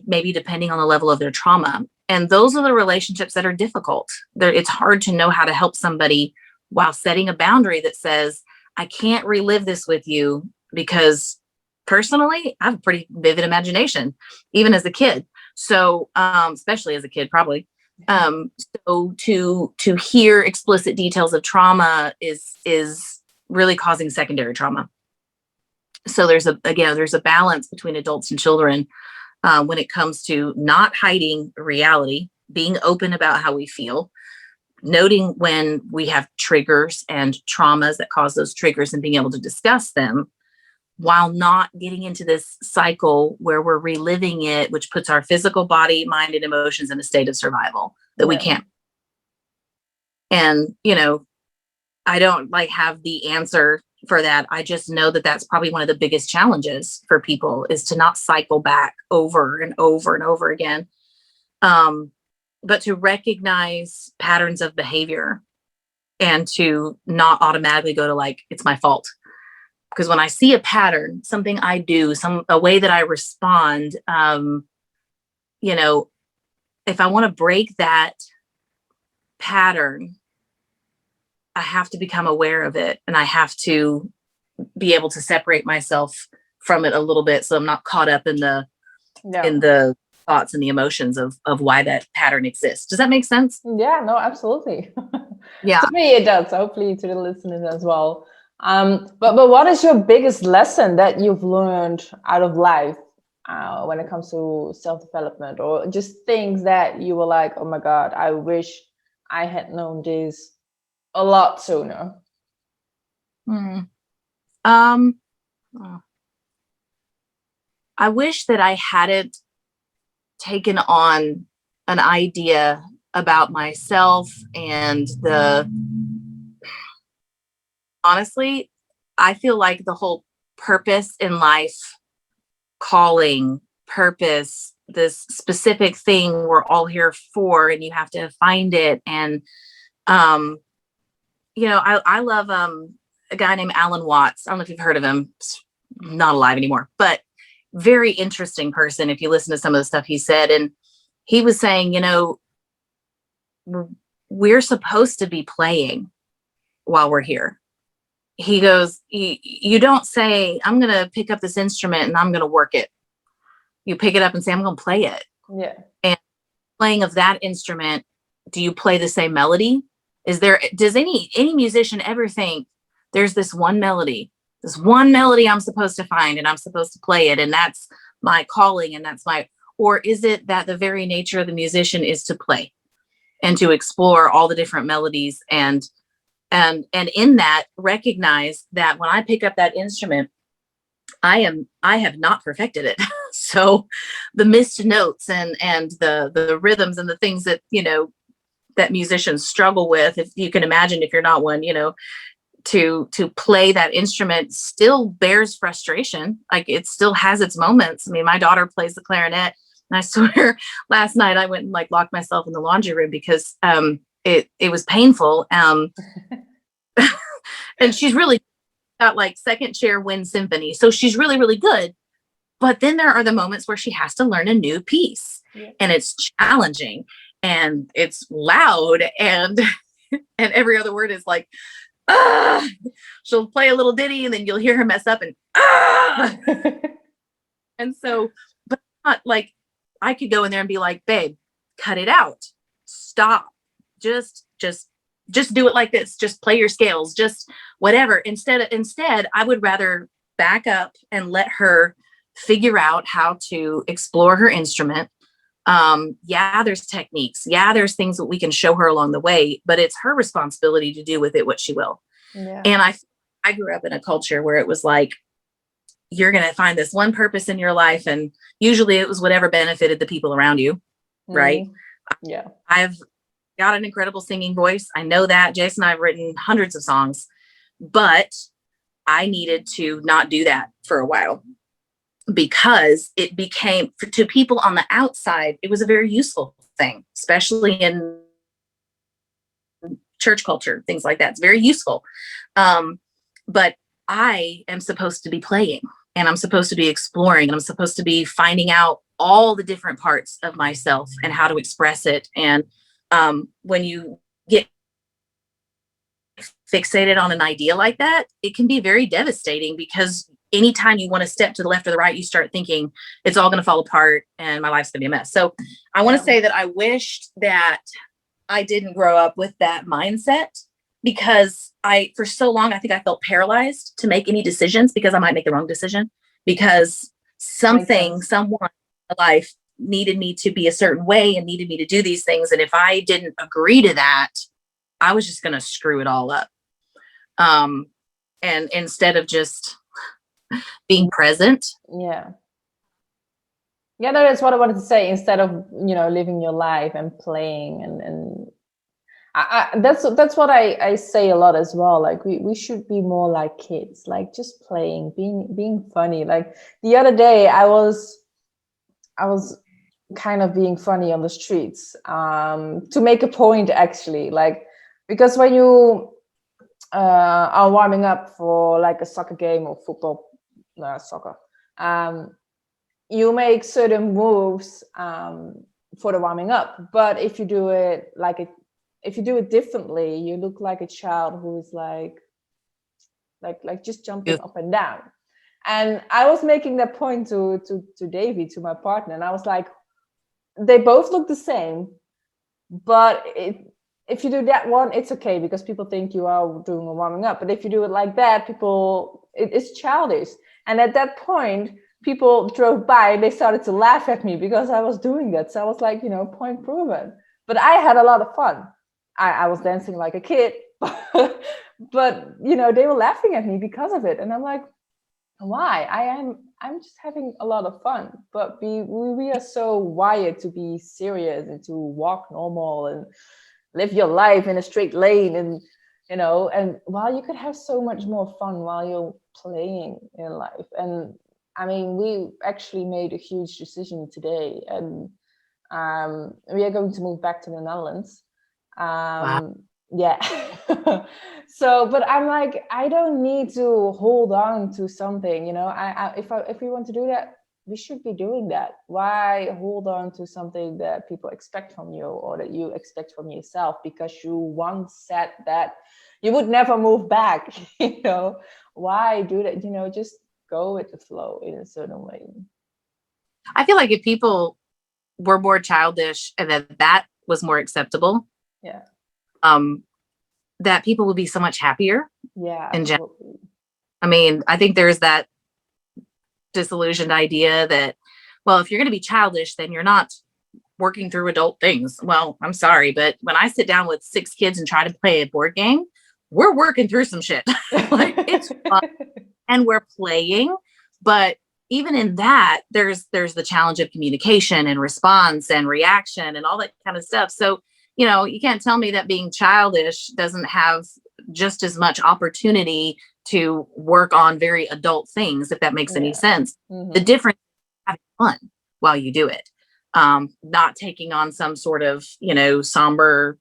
maybe depending on the level of their trauma. And those are the relationships that are difficult. It's hard to know how to help somebody while setting a boundary that says, I can't relive this with you, because personally, I have a pretty vivid imagination, even as a kid. So, especially as a kid, probably. So to hear explicit details of trauma is really causing secondary trauma. So there's a balance between adults and children when it comes to not hiding reality, being open about how we feel, noting when we have triggers and traumas that cause those triggers and being able to discuss them, while not getting into this cycle where we're reliving it, which puts our physical body, mind, and emotions in a state of survival that we can't. And, I don't have the answer for that. I just know that that's probably one of the biggest challenges for people, is to not cycle back over and over and over again. But to recognize patterns of behavior and to not automatically go to like, it's my fault. Because when I see a pattern, something I do, a way that I respond, you know, if I want to break that pattern, I have to become aware of it, and I have to be able to separate myself from it a little bit, so I'm not caught up in the thoughts and the emotions of why that pattern exists. Does that make sense? Yeah, no, absolutely. Yeah. To me it does, hopefully to the listeners as well. But what is your biggest lesson that you've learned out of life when it comes to self-development, or just things that you were like, oh my God, I wish I had known this a lot sooner? I wish that I hadn't taken on an idea about myself and honestly, I feel like the whole purpose in life, calling, purpose, this specific thing we're all here for, and you have to find it. And, you know, I love a guy named Alan Watts. I don't know if you've heard of him. He's not alive anymore, but very interesting person if you listen to some of the stuff he said. And he was saying, you know, we're supposed to be playing while we're here. He goes, you don't say, I'm going to pick up this instrument and I'm going to work it. You pick it up and say, I'm going to play it. Yeah. And playing of that instrument, do you play the same melody? Does any musician ever think there's this one melody I'm supposed to find and I'm supposed to play it, and that's my calling, and or is it that the very nature of the musician is to play and to explore all the different melodies, and in that recognize that when I pick up that instrument, I have not perfected it. So the missed notes and the rhythms and the things that, you know, that musicians struggle with, if you can imagine, if you're not one, you know, to play that instrument still bears frustration. Like, it still has its moments. I mean, my daughter plays the clarinet, and I swear last night I went and like locked myself in the laundry room because it was painful. And she's really got like second chair wind symphony. So she's really, really good. But then there are the moments where she has to learn a new piece, and it's challenging and it's loud, and every other word is like, ah. She'll play a little ditty and then you'll hear her mess up and ah. And so, but not like, I could go in there and be like, babe, cut it out. Stop. Just do it like this. Just play your scales, just whatever. Instead, I would rather back up and let her figure out how to explore her instrument. Yeah, there's techniques. Yeah, there's things that we can show her along the way, but it's her responsibility to do with it what she will. Yeah. And I grew up in a culture where it was like, you're going to find this one purpose in your life. And usually it was whatever benefited the people around you. Right. Yeah. I've got an incredible singing voice. I know that. Jason and I have written hundreds of songs, but I needed to not do that for a while, because it became, to people on the outside, it was a very useful thing, especially in church culture, things like that. It's very useful. But I am supposed to be playing, and I'm supposed to be exploring, and I'm supposed to be finding out all the different parts of myself and how to express it. And when you get fixated on an idea like that, it can be very devastating, because anytime you want to step to the left or the right, you start thinking it's all going to fall apart and my life's going to be a mess. So I want to say that I wished that I didn't grow up with that mindset, because for so long, I think I felt paralyzed to make any decisions, because I might make the wrong decision, because someone in life needed me to be a certain way and needed me to do these things. And if I didn't agree to that, I was just going to screw it all up. And instead of just being present. Yeah, no, that's what I wanted to say. Instead of, you know, living your life and playing, and that's what I say a lot as well. Like, we should be more like kids, like just playing, being funny. Like the other day, I was kind of being funny on the streets, to make a point, actually. Like, Because when you are warming up for like a soccer game or football, soccer, you make certain moves for the warming up. But if you do it if you do it differently, you look like a child who is like just jumping up and down. And I was making that point to Davy, to my partner, and I was like, they both look the same, but if you do that one, it's okay because people think you are doing a warming up. But if you do it like that, it's childish. And at that point, people drove by and they started to laugh at me because I was doing that. So I was like, point proven. But I had a lot of fun. I was dancing like a kid, but they were laughing at me because of it. And I'm like, why? I'm just having a lot of fun. But we are so wired to be serious and to walk normal and live your life in a straight lane, and and while you could have so much more fun while you're playing in life. And I mean, we actually made a huge decision today, and we are going to move back to the Netherlands. Wow. Yeah. So, but I'm like, I don't need to hold on to something, if we want to do that, we should be doing that. Why hold on to something that people expect from you or that you expect from yourself because you once said that you would never move back? Why do that? Just go with the flow in a certain way. I feel like if people were more childish and that was more acceptable, yeah, that people would be so much happier. Yeah, in general. I mean, I think there's that disillusioned idea that, well, if you're going to be childish, then you're not working through adult things. Well, I'm sorry, but when I sit down with 6 kids and try to play a board game, we're working through some shit. Like, it's fun and we're playing, but even in that, there's the challenge of communication and response and reaction and all that kind of stuff. So, you can't tell me that being childish doesn't have just as much opportunity to work on very adult things, if that makes any sense. Mm-hmm. The difference is having fun while you do it, not taking on some sort of, somber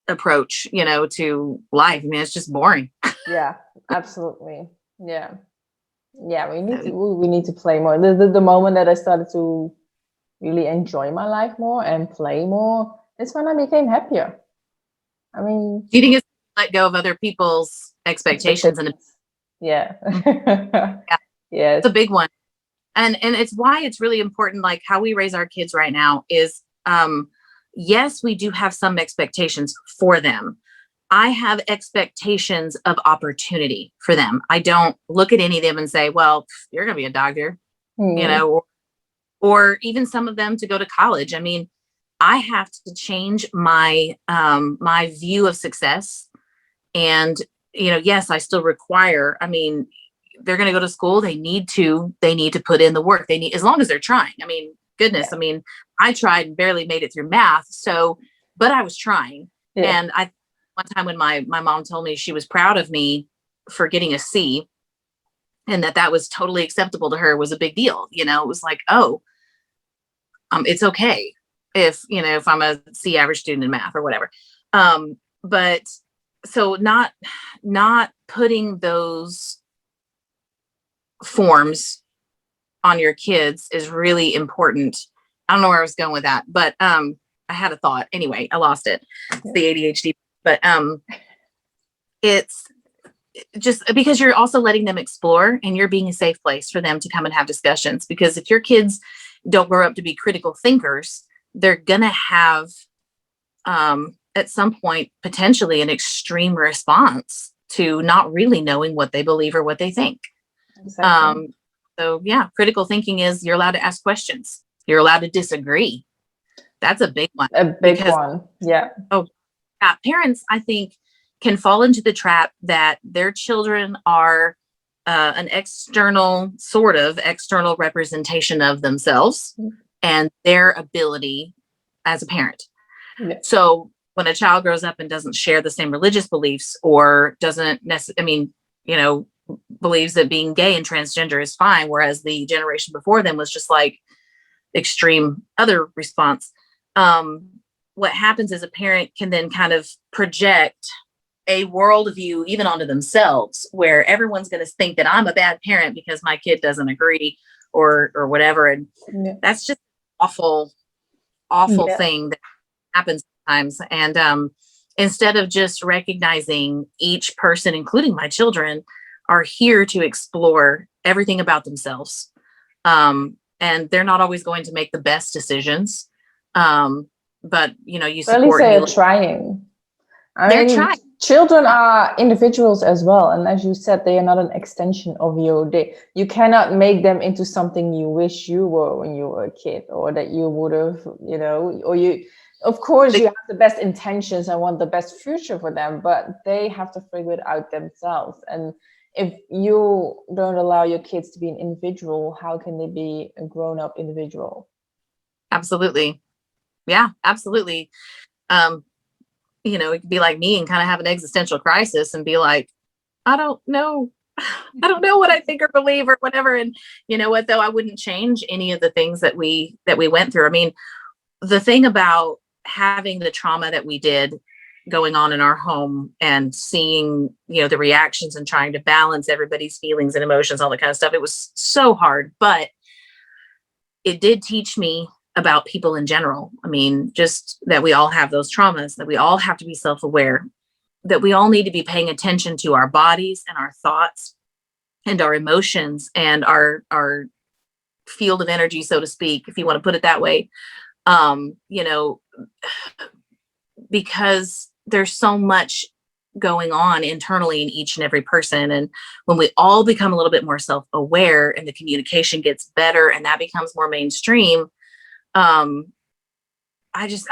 approach, to life. I mean, it's just boring. Yeah, absolutely. Yeah. We need to play more. The moment that I started to really enjoy my life more and play more, it's when I became happier. I mean, do you think it's let go of other people's expectations? And yeah. Yeah, it's a big one. And it's why it's really important, like how we raise our kids right now is, yes, we do have some expectations for them. I have expectations of opportunity for them. I don't look at any of them and say, well, you're going to be a doctor, or even some of them to go to college. I mean, I have to change my my view of success. And, yes, I still require, I mean, they're going to go to school. They need to put in the work. They need, as long as they're trying. I mean, goodness. I mean, I tried and barely made it through math. So, but I was trying. And one time when my mom told me she was proud of me for getting a C and that was totally acceptable to her was a big deal. It was like, oh, it's okay if I'm a C average student in math or whatever. But so not putting those forms on your kids is really important. I don't know where I was going with that, but I had a thought. Anyway, I lost it. It's the ADHD. But it's just because you're also letting them explore and you're being a safe place for them to come and have discussions. Because if your kids don't grow up to be critical thinkers, they're going to have at some point potentially an extreme response to not really knowing what they believe or what they think. Exactly. So yeah, critical thinking is you're allowed to ask questions. You're allowed to disagree. That's a big one. A big one. Yeah. Oh, parents, I think, can fall into the trap that their children are an external representation of themselves and their ability as a parent. Yeah. So when a child grows up and doesn't share the same religious beliefs or doesn't necessarily, believes that being gay and transgender is fine, whereas the generation before them was just like extreme other response. what happens is a parent can then kind of project a worldview even onto themselves, where everyone's going to think that I'm a bad parent because my kid doesn't agree or whatever. And that's just awful thing that happens sometimes. And instead of just recognizing each person, including my children, are here to explore everything about themselves. And they're not always going to make the best decisions. But you support. At least they're trying. They're trying. Children are individuals as well, and as you said, they are not an extension of you. You cannot make them into something you wish you were when you were a kid, or that you would have, or you. Of course, you have the best intentions and want the best future for them, but they have to figure it out themselves. And if you don't allow your kids to be an individual, how can they be a grown-up individual? Absolutely. Yeah, absolutely. It could be like me and kind of have an existential crisis and be like, I don't know what I think or believe or whatever. And you know what, though, I wouldn't change any of the things that we went through. I mean, the thing about having the trauma that we did going on in our home and seeing, the reactions and trying to balance everybody's feelings and emotions, all that kind of stuff, it was so hard, but it did teach me about people in general. I mean, just that we all have those traumas, that we all have to be self-aware, that we all need to be paying attention to our bodies and our thoughts and our emotions and our field of energy, so to speak, if you want to put it that way. Because there's so much going on internally in each and every person. And when we all become a little bit more self-aware and the communication gets better and that becomes more mainstream, I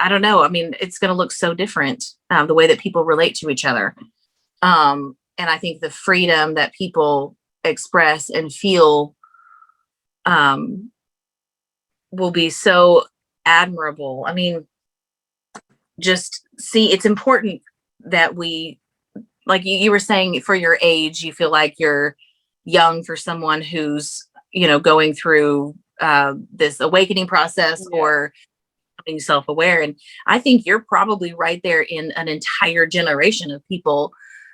don't know. I mean, it's going to look so different, the way that people relate to each other. And I think the freedom that people express and feel, will be so admirable. I mean, just see, it's important that we, like you were saying, for your age, you feel like you're young for someone who's, going through this awakening process or being self-aware. And I think you're probably right there in an entire generation of people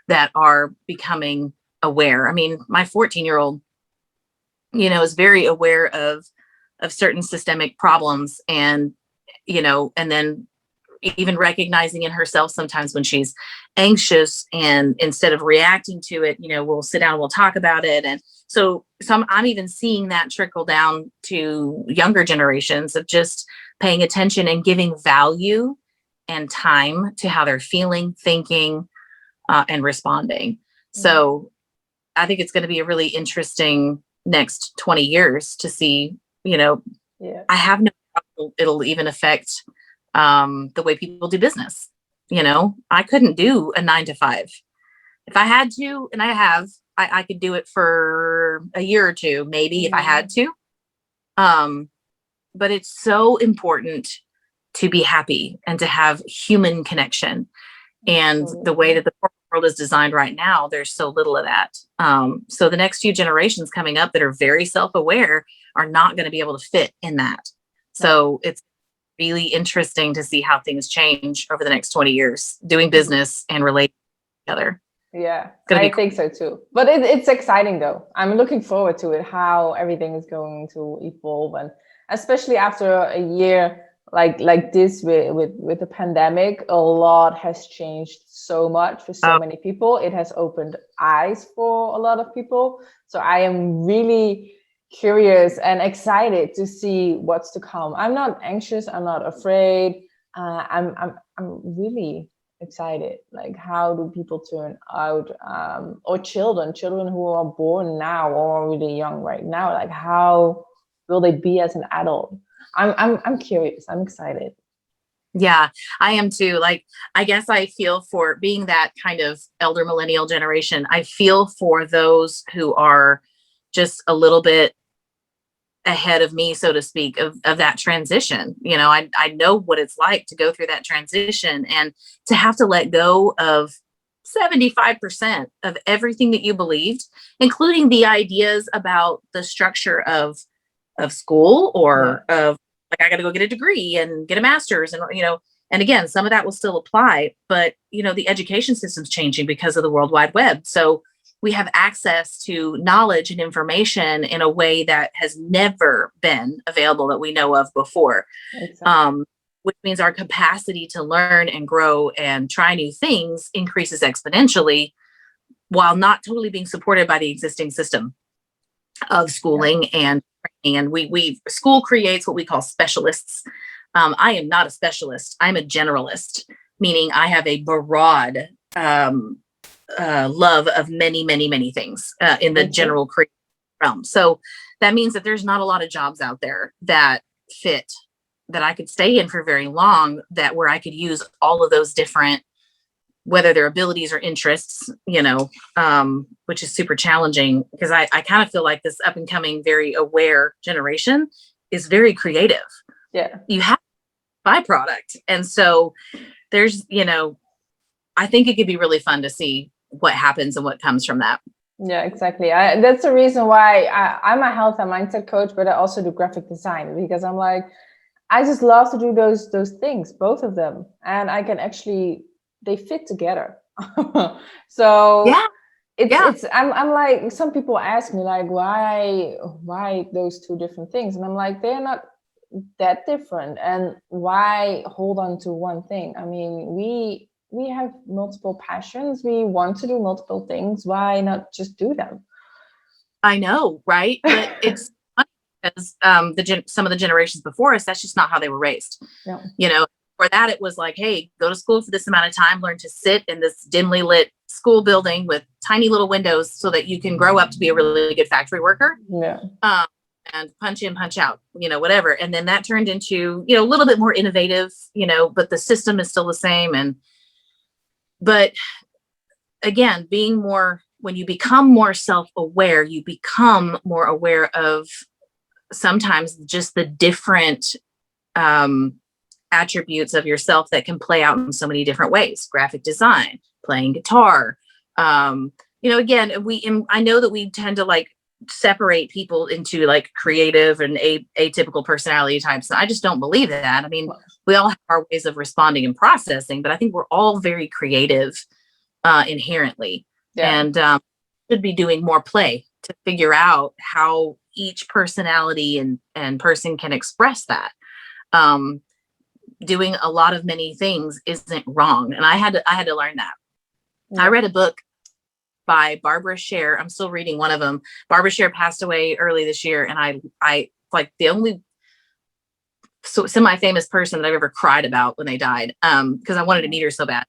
that are becoming aware. I mean, my 14-year-old, is very aware of certain systemic problems and then even recognizing in herself sometimes when she's anxious, and instead of reacting to it, we'll sit down and we'll talk about it. And so I'm even seeing that trickle down to younger generations of just paying attention and giving value and time to how they're feeling, thinking, and responding. Mm-hmm. So I think it's going to be a really interesting next 20 years to see, I have no problem it'll even affect the way people do business. I couldn't do a 9 to 5. If I had to, and I could do it for a year or two, maybe, if I had to. But it's so important to be happy and to have human connection. And the way that the world is designed right now, there's so little of that. So the next few generations coming up that are very self-aware are not going to be able to fit in that. So it's really interesting to see how things change over the next 20 years, doing business and relating to each other. Yeah, I think so too. But it's exciting though. I'm looking forward to it, how everything is going to evolve, and especially after a year like this with the pandemic, a lot has changed so much for so many people. It has opened eyes for a lot of people. So I am really curious and excited to see what's to come. I'm not anxious. I'm not afraid. I'm really excited. Like, how do people turn out? Or children who are born now or are really young right now. Like, how will they be as an adult? I'm curious. I'm excited. Yeah, I am too. Like, I guess I feel for being that kind of elder millennial generation. I feel for those who are just a little bit ahead of me, so to speak, of that transition. I know what it's like to go through that transition and to have to let go of 75% of everything that you believed, including the ideas about the structure of school or of, like, I got to go get a degree and get a master's. And, And again, some of that will still apply, but the education system's changing because of the World Wide Web. So we have access to knowledge and information in a way that has never been available that we know of before. Exactly. Which means our capacity to learn and grow and try new things increases exponentially, while not totally being supported by the existing system of schooling and training. And we school creates what we call specialists. I am not a specialist. I'm a generalist, meaning I have a broad love of many, many, many things in the general creative realm. So that means that there's not a lot of jobs out there that fit, that I could stay in for very long, that where I could use all of those different, whether their abilities or interests, which is super challenging, because I kind of feel like this up and coming, very aware generation is very creative. Yeah. You have byproduct. And so there's, I think it could be really fun to see what happens and what comes from that. Yeah, exactly. That's the reason why I'm a health and mindset coach, but I also do graphic design, because I'm like, I just love to do those things, both of them. And I can actually, they fit together. So it's I'm like, some people ask me like, why those two different things? And I'm like, they're not that different. And why hold on to one thing? I mean, we have multiple passions. We want to do multiple things. Why not just do them? I know, right? But it's because some of the generations before us, that's just not how they were raised. Yeah. For that, it was like, hey, go to school for this amount of time, learn to sit in this dimly lit school building with tiny little windows so that you can grow up to be a really good factory worker. Yeah. And punch in, punch out, whatever. And then that turned into, a little bit more innovative, but the system is still the same. But again, when you become more self-aware, you become more aware of sometimes just the different attributes of yourself that can play out in so many different ways. Graphic design, playing guitar. Again, I know that we tend to like separate people into like creative and atypical personality types. I just don't believe that. I mean, we all have our ways of responding and processing, but I think we're all very creative inherently. Yeah. And should be doing more play to figure out how each personality and person can express that. Doing a lot of many things isn't wrong. And I had to learn that. Yeah. I read a book by Barbara Sher. I'm still reading one of them. Barbara Sher passed away early this year. And I like the only semi-famous person that I've ever cried about when they died, because I wanted to meet her so bad.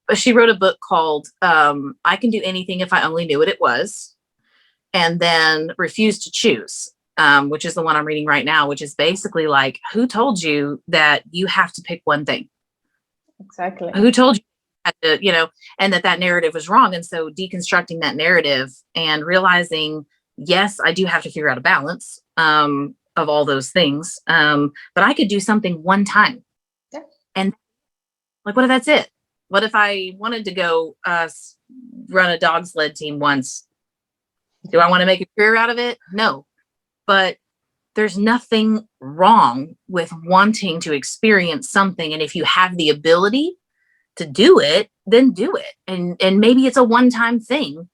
But she wrote a book called I Can Do Anything If I Only Knew What It Was, and then Refuse to Choose, which is the one I'm reading right now, which is basically like, who told you that you have to pick one thing? Exactly. Who told you to, and that narrative was wrong. And so deconstructing that narrative and realizing, yes, I do have to figure out a balance of all those things. But I could do something one time. Yeah. And like, what if that's it? What if I wanted to go run a dog sled team once? Do I want to make a career out of it? No. But there's nothing wrong with wanting to experience something. And if you have the ability to do it, then do it. And maybe it's a one-time thing,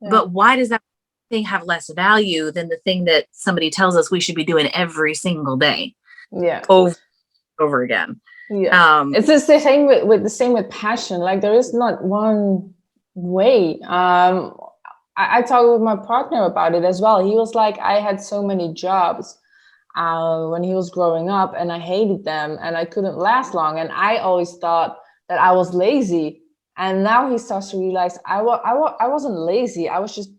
but why does that thing have less value than the thing that somebody tells us we should be doing every single day? Yeah. Over again. Yeah. It's the same with passion. Like there is not one way. I talked with my partner about it as well. He was like, I had so many jobs when he was growing up and I hated them and I couldn't last long. And I always thought that I was lazy. And now he starts to realize I wasn't lazy. I was just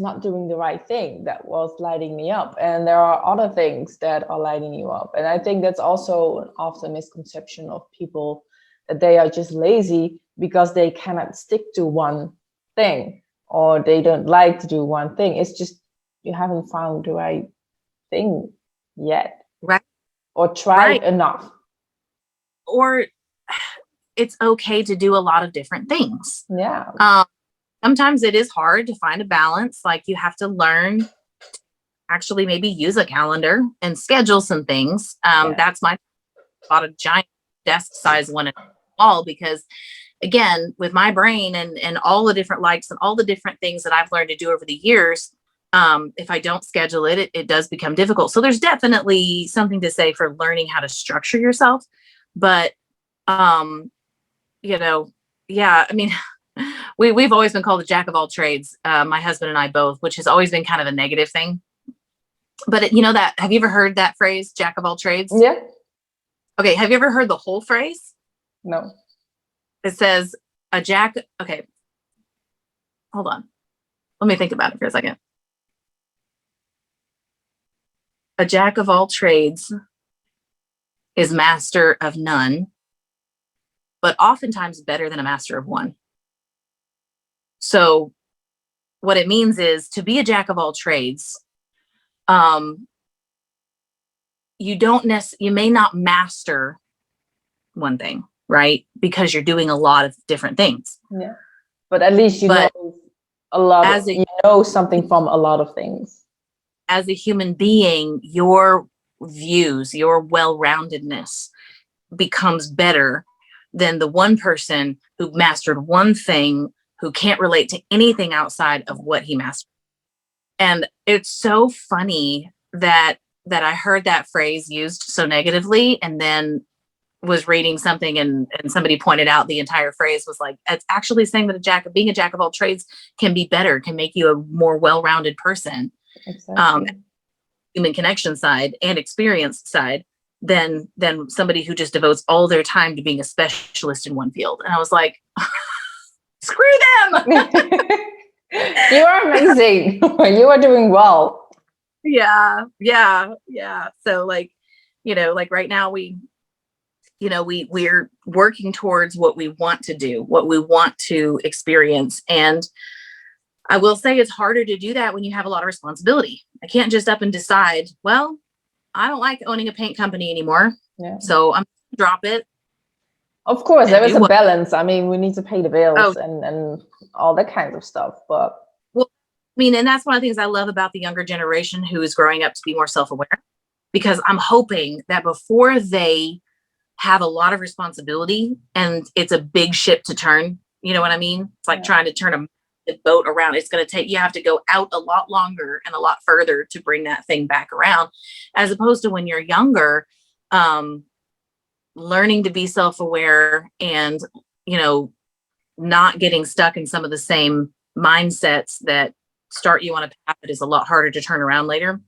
not doing the right thing that was lighting me up. And there are other things that are lighting you up. And I think that's also an often misconception of people, that they are just lazy because they cannot stick to one thing or they don't like to do one thing. It's just you haven't found the right thing yet. Right. Or tried enough. Or it's okay to do a lot of different things. Yeah. Sometimes it is hard to find a balance. Like you have to learn to actually maybe use a calendar and schedule some things. That's a lot of giant desk size one all, because again, with my brain and all the different likes and all the different things that I've learned to do over the years, if I don't schedule it, it does become difficult. So there's definitely something to say for learning how to structure yourself. But, you know, yeah, I mean, we've always been called a jack of all trades, my husband and I both, which has always been kind of a negative thing. But you know that, have you ever heard that phrase, jack of all trades? Yeah. Okay. Have you ever heard the whole phrase? No. It says a jack. Okay. Hold on. Let me think about it for a second. A jack of all trades is master of none, but oftentimes better than a master of one. So what it means is to be a jack of all trades, you may not master one thing, right? Because you're doing a lot of different things. Yeah. But at least you know a lot, you know something from a lot of things. As a human being, your views, your well-roundedness becomes better than the one person who mastered one thing, who can't relate to anything outside of what he mastered. And it's so funny that I heard that phrase used so negatively, and then was reading something and somebody pointed out the entire phrase was like, it's actually saying that being a jack of all trades can be better, can make you a more well-rounded person. Exactly. Human connection side and experience side than somebody who just devotes all their time to being a specialist in one field. And I was like, screw them. You are amazing. You are doing well. Yeah. So like, like right now we're working towards what we want to do, what we want to experience. And I will say it's harder to do that when you have a lot of responsibility. I can't just up and decide, well, I don't like owning a paint company anymore. Yeah. So I'm gonna drop it. Of course, there is a balance. I mean, we need to pay the bills and all that kind of stuff. But well, I mean, and that's one of the things I love about the younger generation who is growing up to be more self-aware, because I'm hoping that before they have a lot of responsibility and it's a big ship to turn, you know what I mean? It's like trying to turn a boat around. It's going to take, you have to go out a lot longer and a lot further to bring that thing back around, as opposed to when you're younger, learning to be self-aware and, not getting stuck in some of the same mindsets that start you on a path that is a lot harder to turn around later.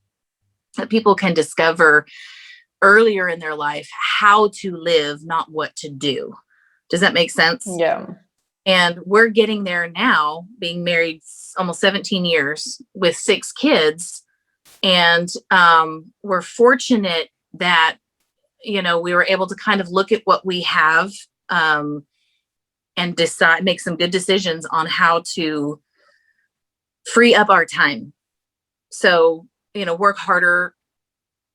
That people can discover earlier in their life how to live, not what to do. Does that make sense? Yeah. And we're getting there now, being married almost 17 years with 6 kids. And we're fortunate that, we were able to kind of look at what we have and make some good decisions on how to free up our time. So, work harder.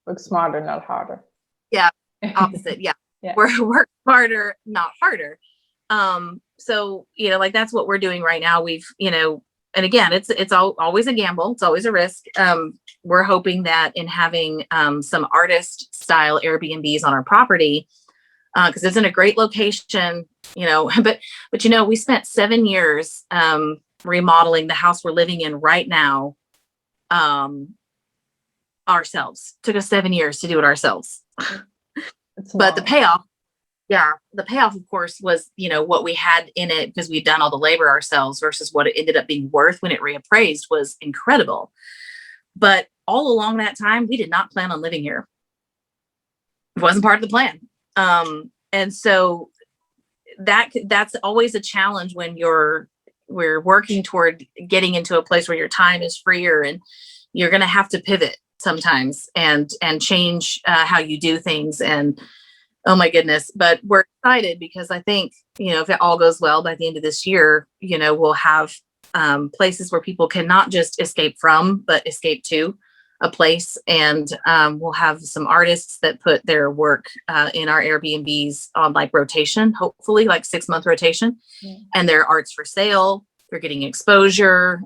Work smarter, not harder. Yeah. Opposite. Yeah. Yeah. Work smarter, not harder. So, like that's what we're doing right now. We've, and again, it's always a gamble. It's always a risk. We're hoping that in having some artist style Airbnbs on our property, because it's in a great location, but we spent 7 years remodeling the house we're living in right now ourselves. Took us 7 years to do it ourselves. But the payoff, of course, was, what we had in it because we'd done all the labor ourselves versus what it ended up being worth when it reappraised was incredible. But all along that time, we did not plan on living here. It wasn't part of the plan. And so that's always a challenge when we're working toward getting into a place where your time is freer, and you're going to have to pivot sometimes and change how you do things. And oh my goodness, but we're excited because I think, if it all goes well by the end of this year, we'll have places where people can not just escape from, but escape to a place. And we'll have some artists that put their work in our Airbnbs on like rotation, hopefully like 6-month rotation. Yeah. And their art's for sale. They're getting exposure.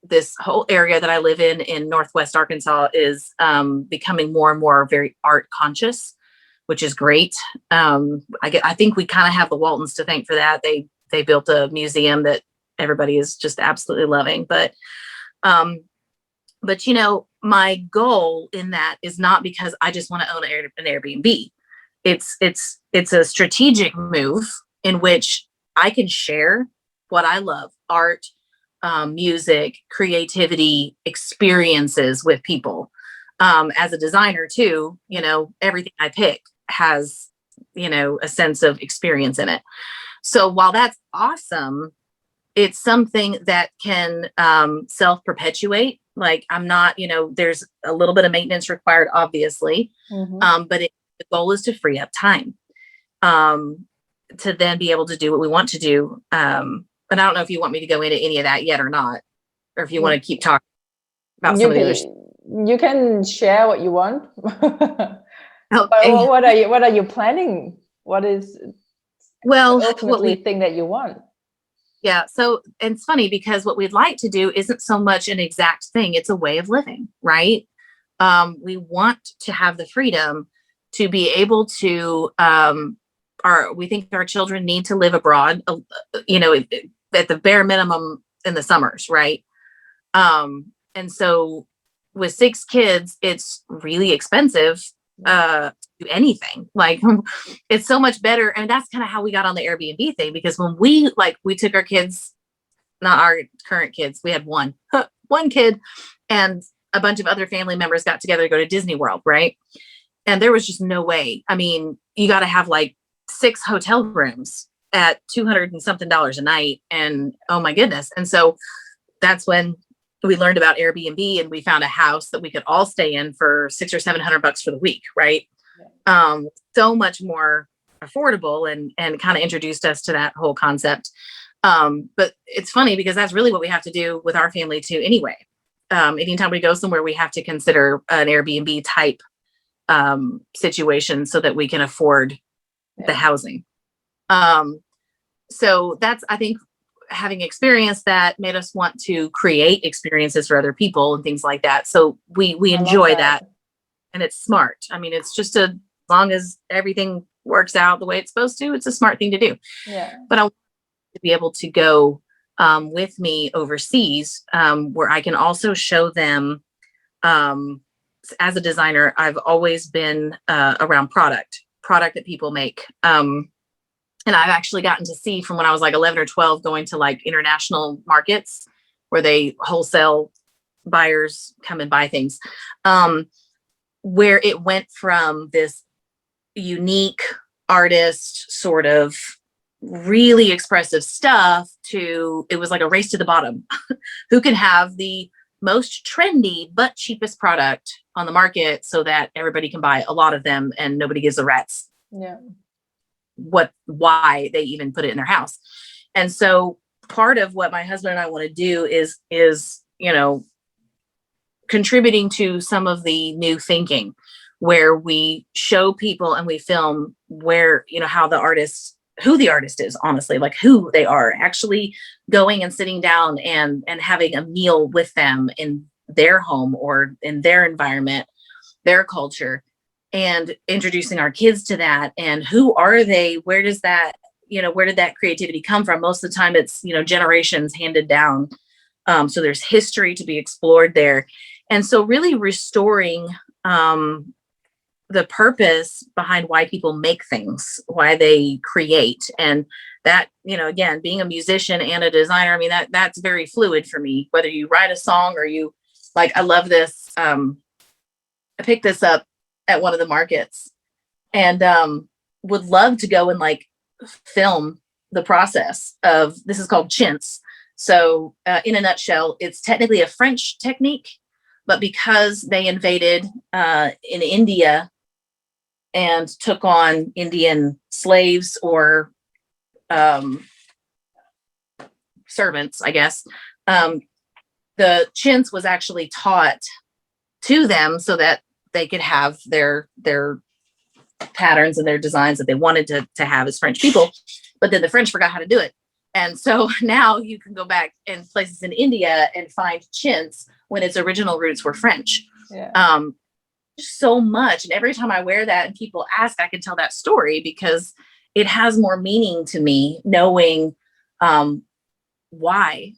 This whole area that I live in Northwest Arkansas is becoming more and more very art conscious. which is great. I think we kind of have the Waltons to thank for that. They built a museum that everybody is just absolutely loving. But you know, my goal in that is not because I just want to own an Airbnb. It's a strategic move in which I can share what I love, art, music, creativity, experiences with people. As a designer too, you know, everything I pick has, you know, a sense of experience in it. So while that's awesome, it's something that can self-perpetuate. Like I'm not, you know, there's a little bit of maintenance required, obviously, but the goal is to free up time to then be able to do what we want to do. But I don't know if you want me to go into any of that yet or not, or if you want to keep talking about some of the other stuff. You can share what you want. Okay. What are you planning? What is ultimately thing that you want? Yeah. So, and it's funny because what we'd like to do isn't so much an exact thing. It's a way of living, right? We want to have the freedom to be able to, we think our children need to live abroad, you know, at the bare minimum in the summers. Right. And so with 6 kids, it's really expensive, to do anything. Like it's so much better. And that's kind of how we got on the Airbnb thing, because when we took our kids, not our current kids, we had one kid and a bunch of other family members got together to go to Disney World. Right. And there was just no way. I mean, you got to have like 6 hotel rooms at $200 and something a night. And oh my goodness. And so that's when we learned about Airbnb, and we found a house that we could all stay in for $600 or $700 for the week. Right. So much more affordable, and kind of introduced us to that whole concept. But it's funny because that's really what we have to do with our family too. Anyway, anytime we go somewhere, we have to consider an Airbnb type situation so that we can afford the housing. So that's, I think, having experienced that made us want to create experiences for other people and things like that. So we enjoy that. And it's smart. I mean, it's just as long as everything works out the way it's supposed to, it's a smart thing to do. Yeah. But I want to be able to go with me overseas, where I can also show them, as a designer, I've always been around product that people make. And I've actually gotten to see from when I was like 11 or 12, going to like international markets where they wholesale buyers come and buy things, where it went from this unique artist sort of really expressive stuff to, it was like a race to the bottom. Who can have the most trendy but cheapest product on the market so that everybody can buy a lot of them and nobody gives a rat's why they even put it in their house. And so part of what my husband and I want to do is, you know, contributing to some of the new thinking, where we show people and we film where, you know, who the artist is, honestly, like who they are, actually going and sitting down and having a meal with them in their home or in their environment, their culture, and introducing our kids to that. And who are they? Where does that, you know, where did that creativity come from? Most of the time it's, you know, generations handed down. So there's history to be explored there. And so really restoring the purpose behind why people make things, why they create. And that, you know, again, being a musician and a designer, I mean, that's very fluid for me, whether you write a song or you, like, I love this. I picked this up at one of the markets, and would love to go and like film the process of, this is called chintz. So in a nutshell, it's technically a French technique, but because they invaded in India and took on Indian slaves or servants, I guess, the chintz was actually taught to them so that they could have their patterns and their designs that they wanted to have as French people. But then the French forgot how to do it. And so now you can go back in places in India and find chintz when its original roots were French. so much. And every time I wear that and people ask, I can tell that story because it has more meaning to me, knowing why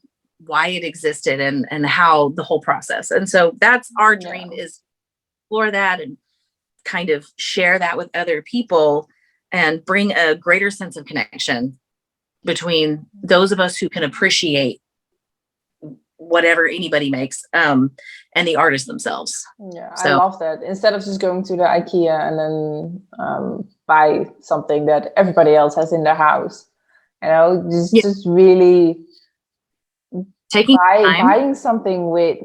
it existed and how the whole process. And so that's our dream, is explore that and kind of share that with other people and bring a greater sense of connection between those of us who can appreciate whatever anybody makes, and the artists themselves. Yeah, So, I love that. Instead of just going to the IKEA and then buy something that everybody else has in their house, just really taking time. Buying something with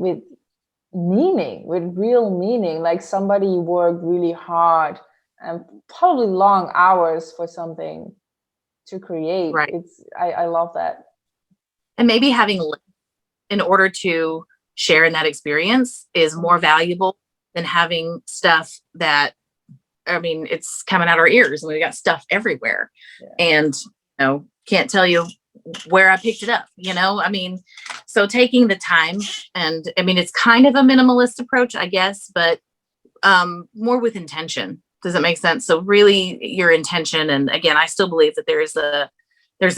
meaning, with real meaning, like somebody worked really hard and probably long hours for something to create. Right. I love that. And maybe having in order to share in that experience is more valuable than having stuff that, I mean, it's coming out our ears and we got stuff everywhere. And, can't tell you where I picked it up, I mean, so taking the time, and I mean, it's kind of a minimalist approach, I guess, but more with intention. Does that make sense? So really your intention. And again, I still believe that there's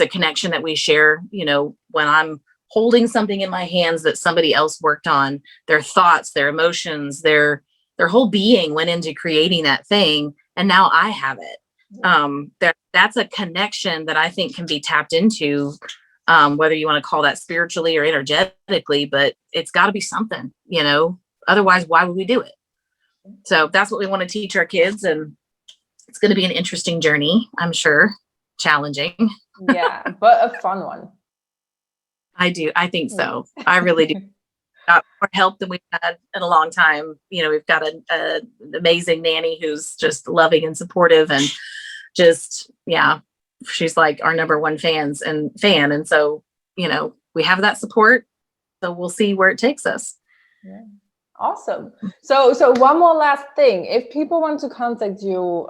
a connection that we share, when I'm holding something in my hands that somebody else worked on, their thoughts, their emotions, their whole being went into creating that thing. And now I have it. That's a connection that I think can be tapped into, whether you want to call that spiritually or energetically, but it's got to be something, otherwise, why would we do it? So that's what we want to teach our kids. And it's going to be an interesting journey, I'm sure. Challenging. Yeah, but a fun one. I do. I think so. I really do. Got more help than we've had in a long time. We've got an amazing nanny who's just loving and supportive, and just, she's like our number one fan. And so, we have that support. So we'll see where it takes us. Yeah. Awesome. So one more last thing. If people want to contact you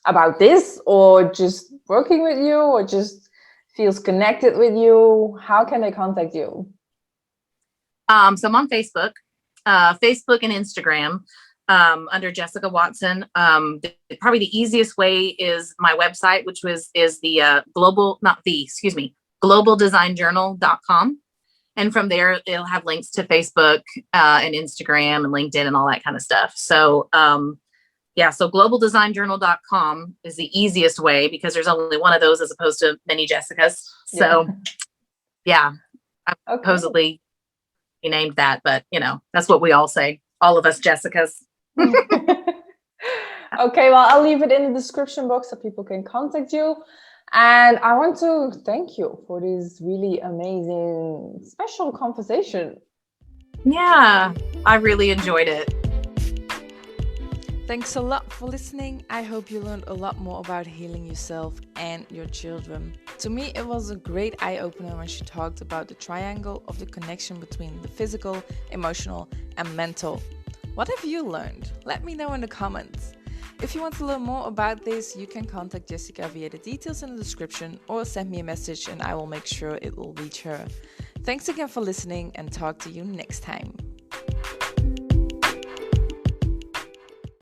about this, or just working with you, or just feels connected with you, how can they contact you? So I'm on Facebook and Instagram, under Jessica Watson. Probably the easiest way is my website, which is the globaldesignjournal.com. And from there, it'll have links to Facebook and Instagram and LinkedIn and all that kind of stuff. So, so globaldesignjournal.com is the easiest way, because there's only one of those as opposed to many Jessicas. So, I supposedly named that, but that's what we all say. All of us Jessicas. Okay, well, I'll leave it in the description box so people can contact you. And I want to thank you for this really amazing, special conversation. Yeah, I really enjoyed it. Thanks a lot for listening. I hope you learned a lot more about healing yourself and your children. To me, it was a great eye-opener when she talked about the triangle of the connection between the physical, emotional, and mental. What have you learned? Let me know in the comments. If you want to learn more about this, you can contact Jessica via the details in the description, or send me a message and I will make sure it will reach her. Thanks again for listening, and talk to you next time.